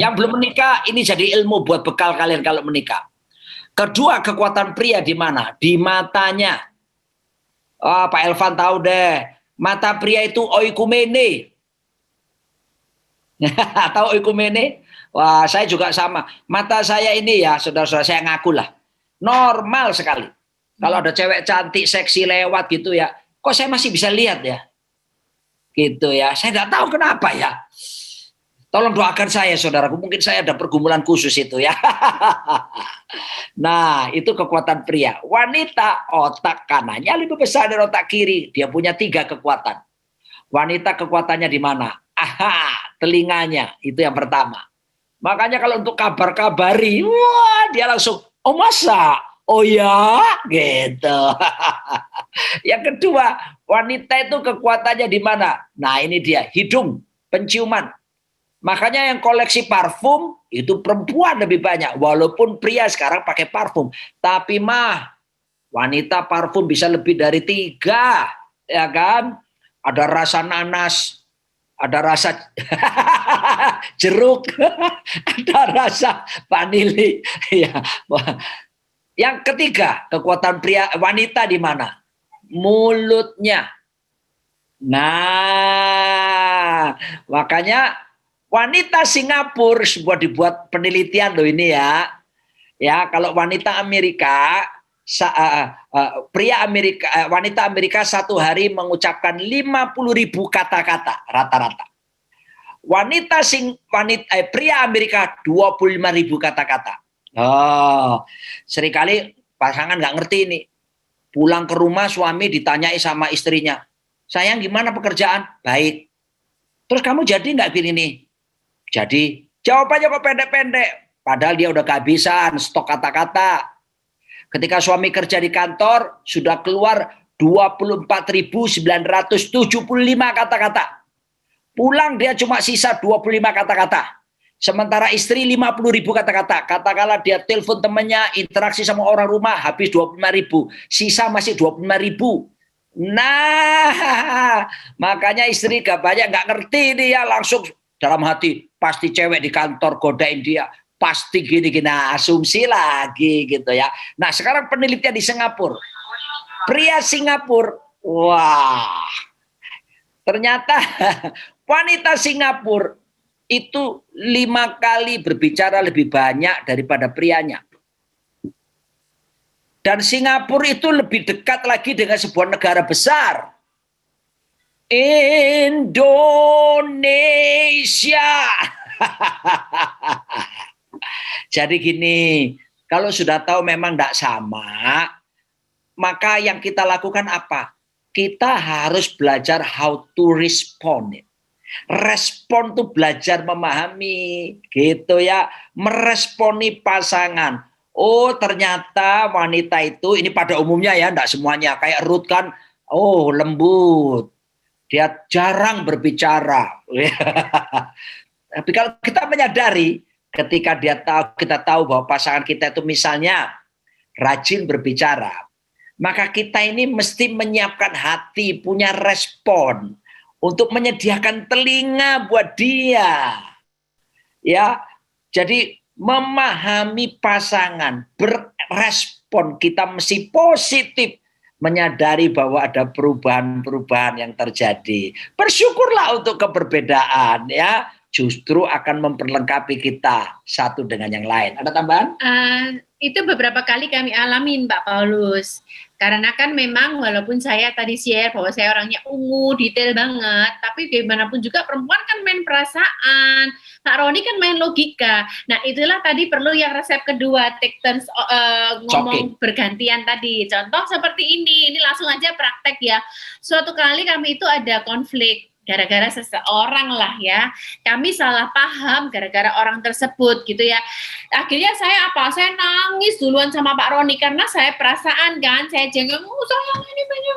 Yang belum menikah, ini jadi ilmu buat bekal kalian kalau menikah. Kedua, kekuatan pria di mana? Di matanya. Oh, Pak Elvan tahu deh. Mata pria itu oikumene. Tahu oikumene? Wah, saya juga sama. Mata saya ini ya, saudara-saudara, saya ngaku lah. Normal sekali. Kalau ada cewek cantik, seksi lewat gitu ya, kok saya masih bisa lihat ya? Gitu ya. Saya tidak tahu kenapa ya. Tolong doakan saya, saudaraku. Mungkin saya ada pergumulan khusus itu ya. Nah, itu kekuatan pria. Wanita, otak kanannya lebih besar dari otak kiri. Dia punya 3 kekuatan. Wanita kekuatannya di mana? Telinganya. Itu yang pertama. Makanya kalau untuk kabar-kabari, wah, dia langsung, oh masa? Oh ya? Gitu. Yang kedua, wanita itu kekuatannya di mana? Nah, ini dia, hidung, penciuman. Makanya yang koleksi parfum itu perempuan lebih banyak. Walaupun pria sekarang pakai parfum. Tapi wanita parfum bisa lebih dari 3. Ya kan? Ada rasa nanas. Ada rasa jeruk. Ada rasa vanili. Ya. Yang ketiga, kekuatan wanita di mana? Mulutnya. Nah, makanya wanita Singapura sebuah dibuat penelitian loh ini ya. Ya, kalau wanita Amerika, wanita Amerika satu hari mengucapkan 50.000 kata-kata rata-rata. Pria Amerika 25.000 kata-kata. Oh, seringkali pasangan nggak ngerti ini. Pulang ke rumah suami ditanyai sama istrinya, sayang gimana pekerjaan? Baik. Terus kamu jadi nggak gini nih? Jadi jawabannya kok pendek-pendek. Padahal dia udah kehabisan stok kata-kata. Ketika suami kerja di kantor sudah keluar 24.975 kata-kata. Pulang dia cuma sisa 25 kata-kata. Sementara istri 50.000 kata-kata. Katakanlah dia telepon temannya, interaksi sama orang rumah, habis 25.000. Sisa masih 25.000. Nah, makanya istri gak banyak gak ngerti dia, langsung dalam hati, pasti cewek di kantor godain dia. Pasti gini-gini, asumsi lagi gitu ya. Nah sekarang penelitian di Singapura. Pria Singapura, wah. Ternyata wanita Singapura itu 5 kali berbicara lebih banyak daripada prianya. Dan Singapura itu lebih dekat lagi dengan sebuah negara besar. Indonesia. Jadi gini, kalau sudah tahu memang tidak sama, maka yang kita lakukan apa? Kita harus belajar how to respond. Respon tuh belajar memahami, gitu ya, meresponi pasangan. Oh ternyata wanita itu, ini pada umumnya ya, enggak semuanya. Kayak Ruth kan, oh lembut, dia jarang berbicara. Tapi kalau kita menyadari, ketika kita tahu bahwa pasangan kita itu misalnya rajin berbicara, maka kita ini mesti menyiapkan hati, punya respon untuk menyediakan telinga buat dia. Ya, jadi memahami pasangan, berrespon, kita mesti positif, menyadari bahwa ada perubahan-perubahan yang terjadi. Bersyukurlah untuk keberbedaan ya, justru akan memperlengkapi kita satu dengan yang lain. Ada tambahan? Itu beberapa kali kami alamin, Pak Paulus. Karena kan memang walaupun saya tadi share bahwa saya orangnya ungu, detail banget, tapi bagaimanapun juga perempuan kan main perasaan, Kak Roni kan main logika. Nah itulah tadi perlu yang resep kedua, take turns ngomong bergantian tadi. Contoh seperti ini langsung aja praktek ya. Suatu kali kami itu ada konflik, gara-gara seseorang lah ya, kami salah paham gara-gara orang tersebut gitu ya. Akhirnya saya nangis duluan sama Pak Roni karena saya perasaan kan, saya jengkel, sayang ini banyak.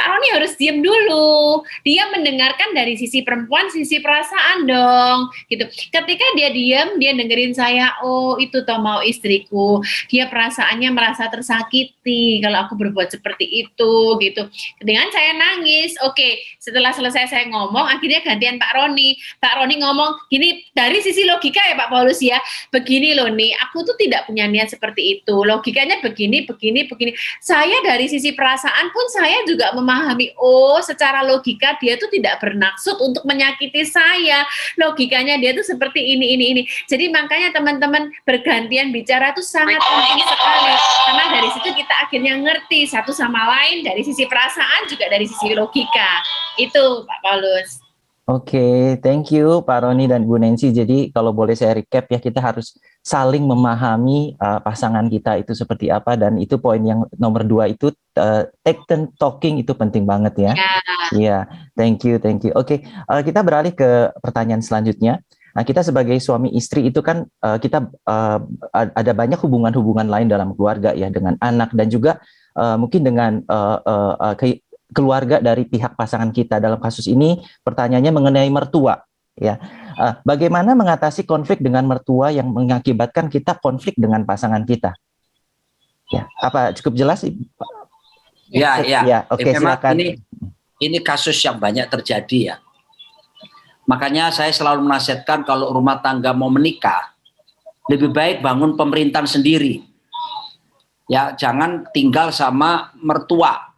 Pak Roni harus diam dulu, dia mendengarkan dari sisi perempuan, sisi perasaan dong gitu. Ketika dia diam, dia dengerin saya, oh itu toh mau istriku, dia perasaannya merasa tersakiti kalau aku berbuat seperti itu gitu. Dengan saya nangis, oke, setelah selesai saya ngomong, akhirnya gantian Pak Roni. Pak Roni ngomong, gini, dari sisi logika ya Pak Paulus ya, begini loh nih, aku tuh tidak punya niat seperti itu. Logikanya begini. Saya dari sisi perasaan pun saya juga memahami, oh secara logika dia tuh tidak bermaksud untuk menyakiti saya. Logikanya dia tuh seperti ini. Jadi makanya teman-teman bergantian bicara tuh sangat penting sekali. Karena dari situ kita akhirnya ngerti satu sama lain dari sisi perasaan juga dari sisi logika. Itu Pak Paulus. Oke, thank you Pak Roni dan Bu Nancy. Jadi kalau boleh saya recap ya, kita harus saling memahami pasangan kita itu seperti apa, dan itu poin yang nomor 2 itu take turn talking itu penting banget ya. Iya, thank you. Oke, kita beralih ke pertanyaan selanjutnya. Nah, kita sebagai suami istri itu kan kita ada banyak hubungan-hubungan lain dalam keluarga ya, dengan anak dan juga mungkin dengan keluarga dari pihak pasangan kita. Dalam kasus ini pertanyaannya mengenai mertua Ya, bagaimana mengatasi konflik dengan mertua yang mengakibatkan kita konflik dengan pasangan kita? Ya, apa cukup jelas? Ya, ya. Ya, oke, Memang silakan. ini kasus yang banyak terjadi ya. Makanya saya selalu menasihatkan kalau rumah tangga mau menikah, lebih baik bangun pemerintahan sendiri. Ya, jangan tinggal sama mertua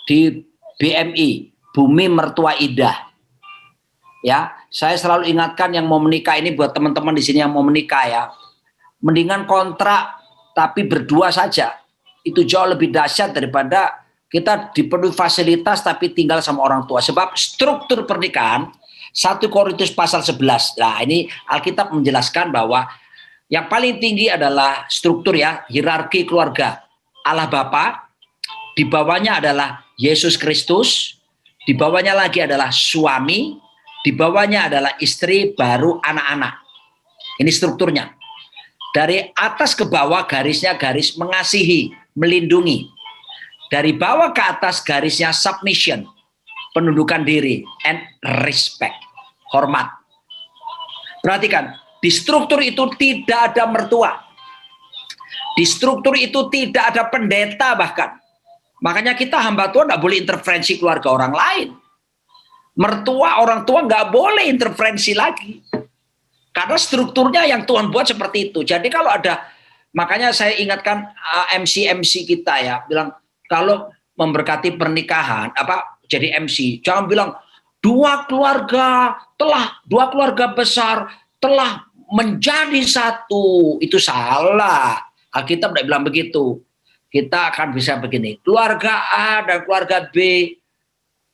di BMI, Bumi Mertua Indah. Ya, saya selalu ingatkan yang mau menikah ini buat teman-teman di sini yang mau menikah ya. Mendingan kontrak tapi berdua saja. Itu jauh lebih dahsyat daripada kita dipenuhi fasilitas tapi tinggal sama orang tua. Sebab struktur pernikahan 1 Korintus pasal 11. Nah, ini Alkitab menjelaskan bahwa yang paling tinggi adalah struktur ya, hierarki keluarga. Allah Bapa, di bawahnya adalah Yesus Kristus, di bawahnya lagi adalah suami, di bawahnya adalah istri, baru anak-anak. Ini strukturnya. Dari atas ke bawah garisnya garis mengasihi, melindungi. Dari bawah ke atas garisnya submission, penundukan diri, and respect, hormat. Perhatikan, di struktur itu tidak ada mertua. Di struktur itu tidak ada pendeta bahkan. Makanya kita hamba Tuhan nggak boleh intervensi keluarga orang lain. Mertua, orang tua nggak boleh intervensi lagi. Karena strukturnya yang Tuhan buat seperti itu. Jadi kalau ada, makanya saya ingatkan MC-MC kita ya, bilang kalau memberkati pernikahan, jadi MC, jangan bilang dua keluarga besar telah menjadi satu. Itu salah. Alkitab tidak bilang begitu. Kita akan bisa begini, keluarga A dan keluarga B,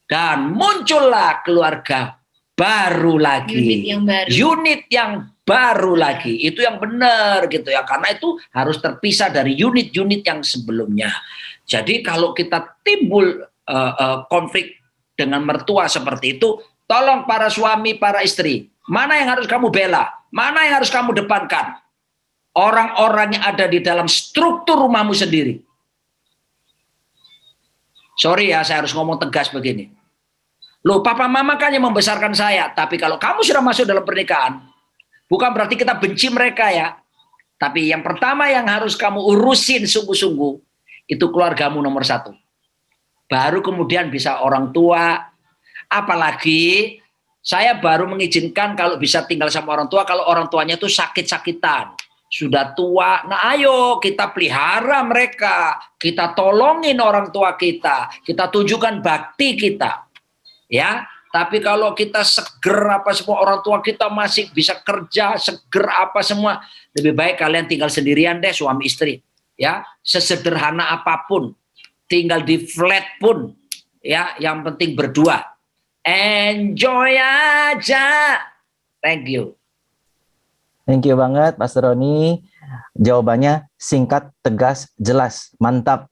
dan muncullah keluarga baru lagi. Unit yang baru lagi. Itu yang benar gitu ya. Karena itu harus terpisah dari unit-unit yang sebelumnya. Jadi kalau kita timbul konflik dengan mertua seperti itu, tolong para suami, para istri, mana yang harus kamu bela? Mana yang harus kamu depankan? Orang-orang yang ada di dalam struktur rumahmu sendiri. Sorry ya, saya harus ngomong tegas begini. Loh, papa mama kan yang membesarkan saya. Tapi kalau kamu sudah masuk dalam pernikahan, bukan berarti kita benci mereka ya. Tapi yang pertama yang harus kamu urusin sungguh-sungguh, itu keluargamu nomor 1. Baru kemudian bisa orang tua. Apalagi saya baru mengizinkan kalau bisa tinggal sama orang tua, kalau orang tuanya itu sakit-sakitan. Sudah tua, nah ayo kita pelihara mereka, kita tolongin orang tua kita tunjukkan bakti kita, ya. Tapi kalau kita seger apa semua, orang tua kita masih bisa kerja, seger apa semua, lebih baik kalian tinggal sendirian deh suami istri, ya. Sesederhana apapun, tinggal di flat pun, ya. Yang penting berdua, enjoy aja. Thank you. Thank you banget, Pastor Roni. Jawabannya singkat, tegas, jelas, mantap.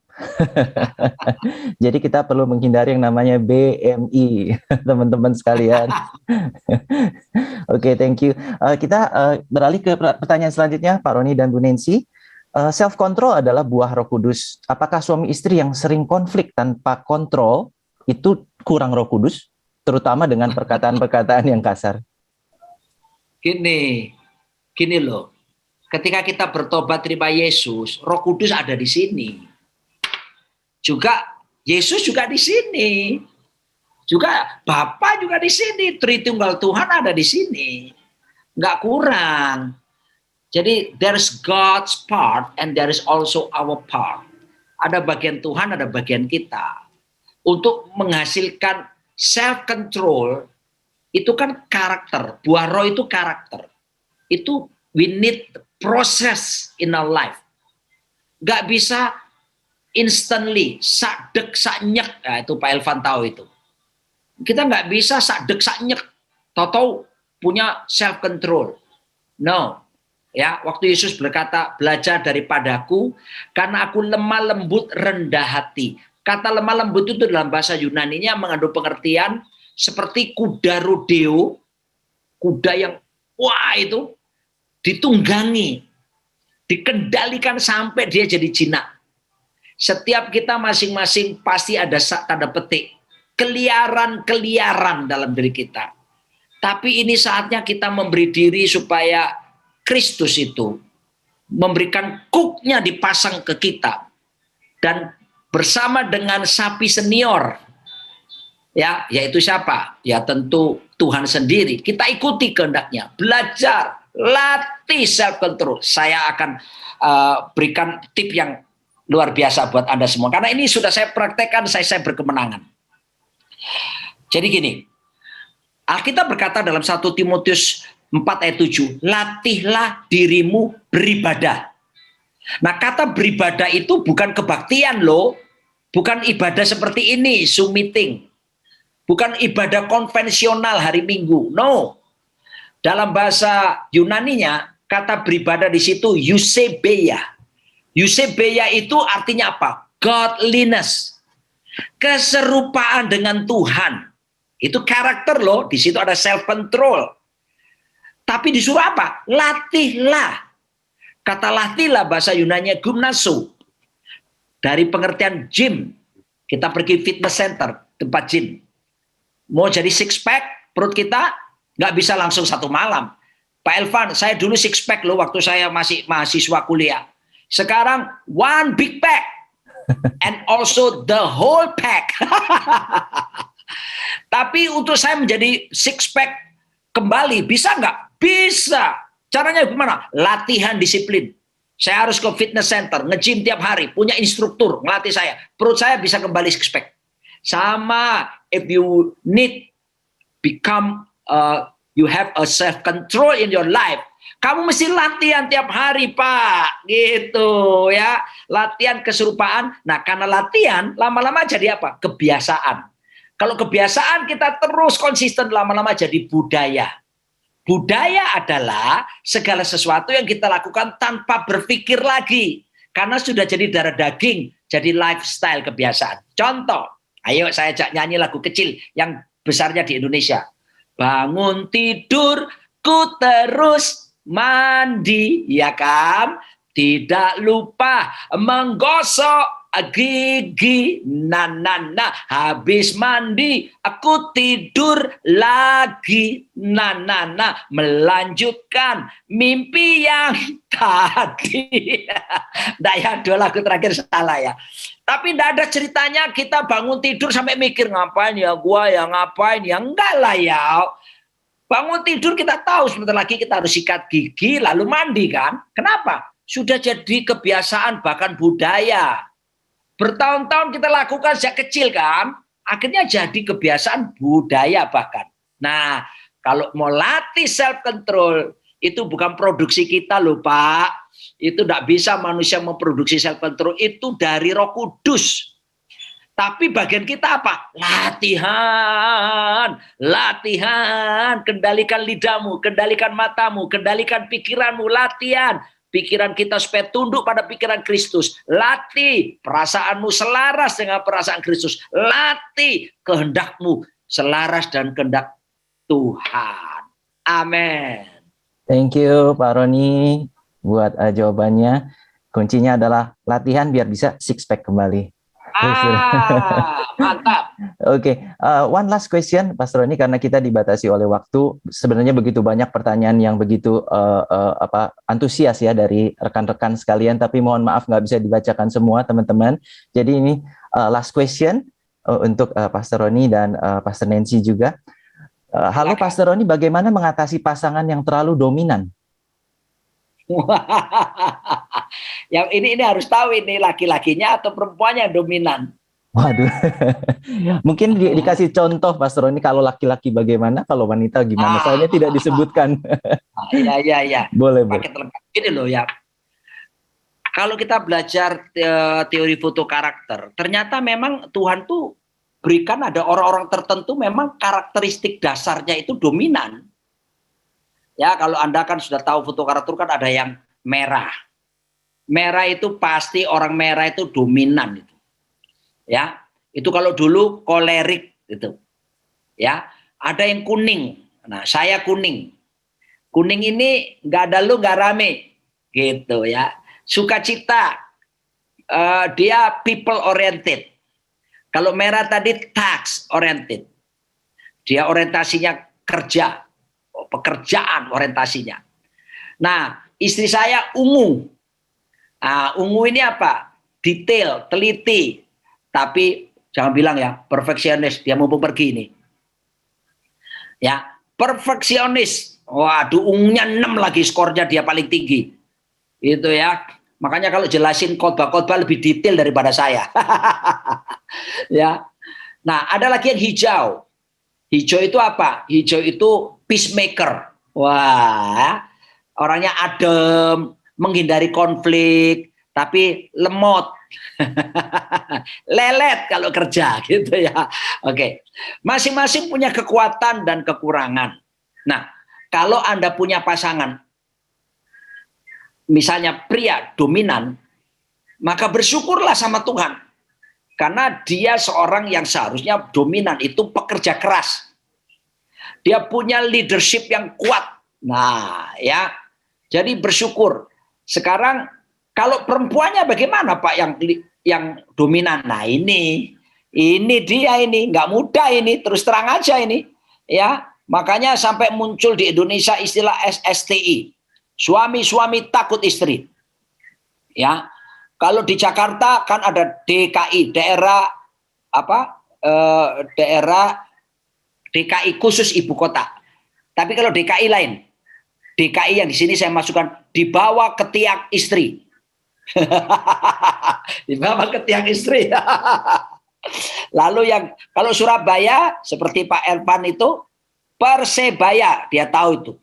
Jadi kita perlu menghindari yang namanya BMI, teman-teman sekalian. Oke, thank you. Kita beralih ke pertanyaan selanjutnya, Pak Roni dan Bu Nancy. Self-control adalah buah Roh Kudus. Apakah suami istri yang sering konflik tanpa kontrol itu kurang Roh Kudus, terutama dengan perkataan-perkataan yang kasar? Gini loh, ketika kita bertobat terima Yesus, Roh Kudus ada di sini. Juga Yesus juga di sini. Juga Bapa juga di sini. Tritunggal Tuhan ada di sini. Nggak kurang. Jadi there's God's part and there is also our part. Ada bagian Tuhan, ada bagian kita. Untuk menghasilkan self-control, itu kan karakter. Buah roh itu karakter. Itu we need proses in our life. Gak bisa instantly, sak dek sak nyek. Nah, itu Pak Elvan tahu itu. Kita nggak bisa sak dek sak nyek. Tahu-tahu punya self control. No. Ya, waktu Yesus berkata, belajar daripadaku karena aku lemah lembut rendah hati. Kata lemah lembut itu dalam bahasa Yunani-nya mengandung pengertian seperti kuda rodeo, kuda yang wah itu ditunggangi, dikendalikan sampai dia jadi jinak. Setiap kita masing-masing pasti ada tanda petik, keliaran-keliaran dalam diri kita. Tapi ini saatnya kita memberi diri supaya Kristus itu memberikan cooknya dipasang ke kita. Dan bersama dengan sapi senior, ya, yaitu siapa? Ya tentu Tuhan sendiri. Kita ikuti kehendaknya, belajar, latih self control. Saya akan berikan tip yang luar biasa buat Anda semua. Karena ini sudah saya praktekkan, saya berkemenangan. Jadi gini, Alkitab berkata dalam 1 Timotius 4 ayat 7, latihlah dirimu beribadah. Nah, kata beribadah itu bukan kebaktian loh, bukan ibadah seperti ini, Zoom meeting. Bukan ibadah konvensional hari Minggu. No. Dalam bahasa Yunaninya, kata beribadah di situ eusebeia. Eusebeia itu artinya apa? Godliness. Keserupaan dengan Tuhan. Itu karakter loh, di situ ada self control. Tapi disuruh apa? Latihlah. Kata latihlah bahasa Yunaninya gymnaso. Dari pengertian gym. Kita pergi fitness center, tempat gym. Mau jadi six pack perut kita nggak bisa langsung satu malam. Pak Elvan, saya dulu six pack loh waktu saya masih mahasiswa kuliah. Sekarang one big pack and also the whole pack. Tapi untuk saya menjadi six pack kembali bisa nggak? Bisa. Caranya gimana? Latihan disiplin. Saya harus ke fitness center, nge-gym tiap hari, punya instruktur ngelatih saya. Perut saya bisa kembali six pack. Sama, if you need become, you have a self control in your life, kamu mesti latihan tiap hari, Pak, gitu ya, latihan keserupaan. Nah, karena latihan lama-lama jadi apa? Kebiasaan. Kalau kebiasaan kita terus konsisten, lama-lama jadi budaya. Budaya adalah segala sesuatu yang kita lakukan tanpa berpikir lagi, karena sudah jadi darah daging, jadi lifestyle kebiasaan. Contoh. Ayo saya ajak nyanyi lagu kecil yang besarnya di Indonesia. Bangun tidur, ku terus mandi, ya kan? Tidak lupa menggosok gigi, habis mandi aku tidur lagi, melanjutkan mimpi yang tadi. Nah, ya, dua lagu terakhir salah ya. Tapi tidak ada ceritanya kita bangun tidur sampai mikir ngapain ya gua ya, ngapain ya, enggak lah ya. Bangun tidur kita tahu sebentar lagi kita harus sikat gigi lalu mandi kan. Kenapa? Sudah jadi kebiasaan bahkan budaya. Bertahun-tahun kita lakukan sejak kecil kan, akhirnya jadi kebiasaan budaya bahkan. Nah, kalau mau latih self control itu bukan produksi kita loh Pak. Itu tidak bisa manusia memproduksi self control, itu dari Roh Kudus. Tapi bagian kita apa? Latihan, latihan, kendalikan lidahmu, kendalikan matamu, kendalikan pikiranmu, latihan. Pikiran kita supaya tunduk pada pikiran Kristus. Latih perasaanmu selaras dengan perasaan Kristus. Latih kehendakmu selaras dan kehendak Tuhan. Amin. Thank you Pak Roni buat jawabannya. Kuncinya adalah latihan biar bisa six pack kembali. Mantap. Oke, one last question, Pastor Roni, karena kita dibatasi oleh waktu. Sebenarnya begitu banyak pertanyaan yang begitu antusias ya dari rekan-rekan sekalian, tapi mohon maaf nggak bisa dibacakan semua, teman-teman. Jadi ini last question untuk Pastor Roni dan Pastor Nancy juga. Halo Pastor Roni, bagaimana mengatasi pasangan yang terlalu dominan? Yang ini harus tahu ini laki-lakinya atau perempuannya yang dominan. Waduh, mungkin dikasih contoh Pastor Roni, kalau laki-laki bagaimana, kalau wanita gimana? Soalnya tidak disebutkan. Ya. Boleh. Gini loh ya. Kalau kita belajar teori foto karakter, ternyata memang Tuhan tuh berikan ada orang-orang tertentu memang karakteristik dasarnya itu dominan. Ya, kalau Anda kan sudah tahu foto karakter kan ada yang merah. Merah itu pasti orang merah itu dominan itu. Ya, itu kalau dulu kolerik gitu. Ya, ada yang kuning. Nah, saya kuning. Kuning ini nggak ada lu nggak rame gitu ya. Sukacita dia people oriented. Kalau merah tadi task oriented. Dia orientasinya kerja. pekerjaan orientasinya. Nah, istri saya ungu. Nah, ungu ini apa? Detail, teliti. Tapi jangan bilang ya, perfeksionis, dia mumpung pergi ini. Ya, perfeksionis. Waduh, ungunya 6 lagi skornya, dia paling tinggi. Itu ya. Makanya kalau jelasin khotbah-khotbah lebih detail daripada saya. Ya. Nah, ada lagi yang hijau. Hijau itu apa? Hijau itu peacemaker. Wah, orangnya adem, menghindari konflik, tapi lemot. Lelet kalau kerja gitu ya. Oke. Masing-masing punya kekuatan dan kekurangan. Nah, kalau Anda punya pasangan, misalnya pria dominan, maka bersyukurlah sama Tuhan. Karena dia seorang yang seharusnya dominan, itu pekerja keras. Dia punya leadership yang kuat. Nah, ya. Jadi bersyukur. Sekarang kalau perempuannya bagaimana Pak yang dominan? Nah, ini dia ini, nggak mudah ini, terus terang aja ini. Ya, makanya sampai muncul di Indonesia istilah SSTI. Suami-suami takut istri. Ya. Kalau di Jakarta kan ada DKI, daerah DKI khusus ibu kota. Tapi kalau DKI lain, DKI yang di sini saya masukkan dibawa ke tiang istri. Dibawa ke tiang istri. Lalu yang kalau Surabaya seperti Pak Ervan itu Persebaya, dia tahu itu.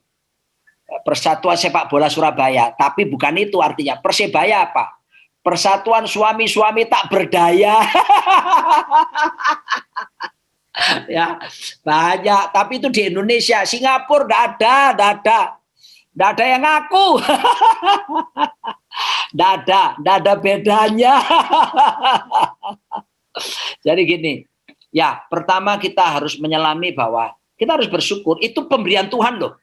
Persatuan Sepak Bola Surabaya, tapi bukan itu artinya. Persebaya apa? Persatuan suami-suami tak berdaya. Ya, banyak, tapi itu di Indonesia. Singapura enggak ada yang ngaku. Enggak ada bedanya. Jadi gini, ya, pertama kita harus menyelami bahwa kita harus bersyukur, itu pemberian Tuhan loh.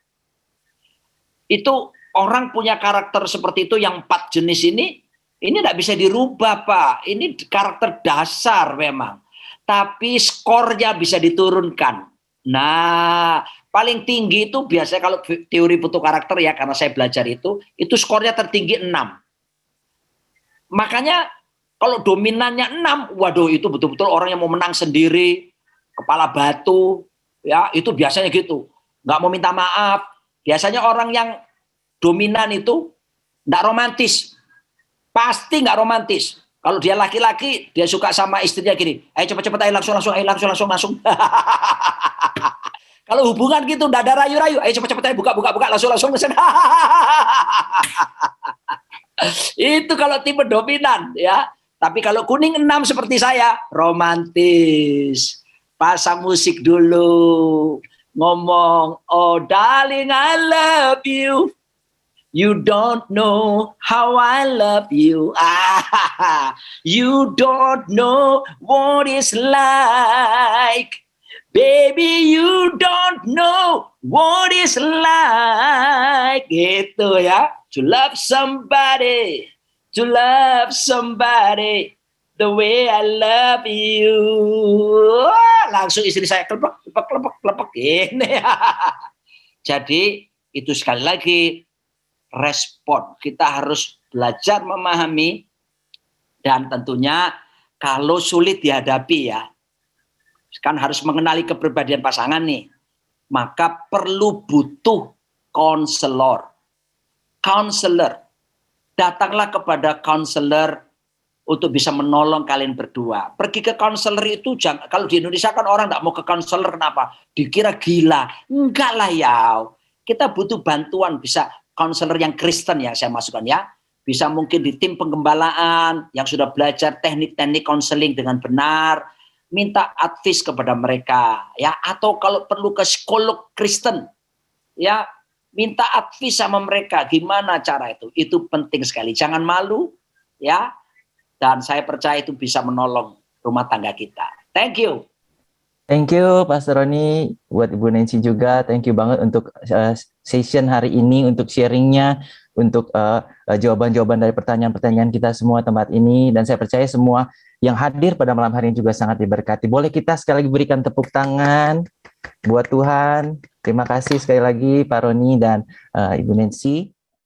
Itu orang punya karakter seperti itu, yang 4 jenis ini tidak bisa dirubah Pak. Ini karakter dasar memang. Tapi skornya bisa diturunkan. Nah, paling tinggi itu biasanya kalau teori butuh karakter ya, karena saya belajar itu skornya tertinggi 6. Makanya kalau dominannya 6, waduh itu betul-betul orang yang mau menang sendiri, kepala batu, ya itu biasanya gitu. Nggak mau minta maaf. Biasanya orang yang dominan itu nggak romantis. Pasti nggak romantis. Kalau dia laki-laki, dia suka sama istrinya gini, ayo cepet-cepet, ayo langsung. Kalau hubungan gitu, nggak ada rayu-rayu, ayo cepet-cepet, ayo buka, langsung mesen. Itu kalau tipe dominan ya. Tapi kalau kuning 6 seperti saya, romantis. Pasang musik dulu, ngomong, oh darling I love you. You don't know how I love you. You don't know what it's like. Baby, you don't know what it's like. Gitu ya. To love somebody the way I love you. Langsung istri saya klepek ini. Jadi itu sekali lagi respon. Kita harus belajar memahami, dan tentunya kalau sulit dihadapi ya, kan harus mengenali kepribadian pasangan nih, maka butuh konselor. Datanglah kepada konselor untuk bisa menolong kalian berdua. Pergi ke konselor itu, kalau di Indonesia kan orang nggak mau ke konselor, kenapa? Dikira gila. Enggak lah ya. Kita butuh bantuan, bisa konselor yang Kristen yang saya masukkan ya. Bisa mungkin di tim penggembalaan yang sudah belajar teknik-teknik konseling dengan benar, minta advice kepada mereka ya, atau kalau perlu ke psikolog Kristen ya, minta advice sama mereka gimana cara itu penting sekali. Jangan malu ya, dan saya percaya itu bisa menolong rumah tangga kita. Thank you Pastor Roni, buat Ibu Nancy juga, thank you banget untuk session hari ini, untuk sharingnya, untuk jawaban-jawaban dari pertanyaan-pertanyaan kita semua tempat ini, dan saya percaya semua yang hadir pada malam hari ini juga sangat diberkati. Boleh kita sekali lagi berikan tepuk tangan buat Tuhan. Terima kasih sekali lagi Pak Roni dan Ibu Nancy.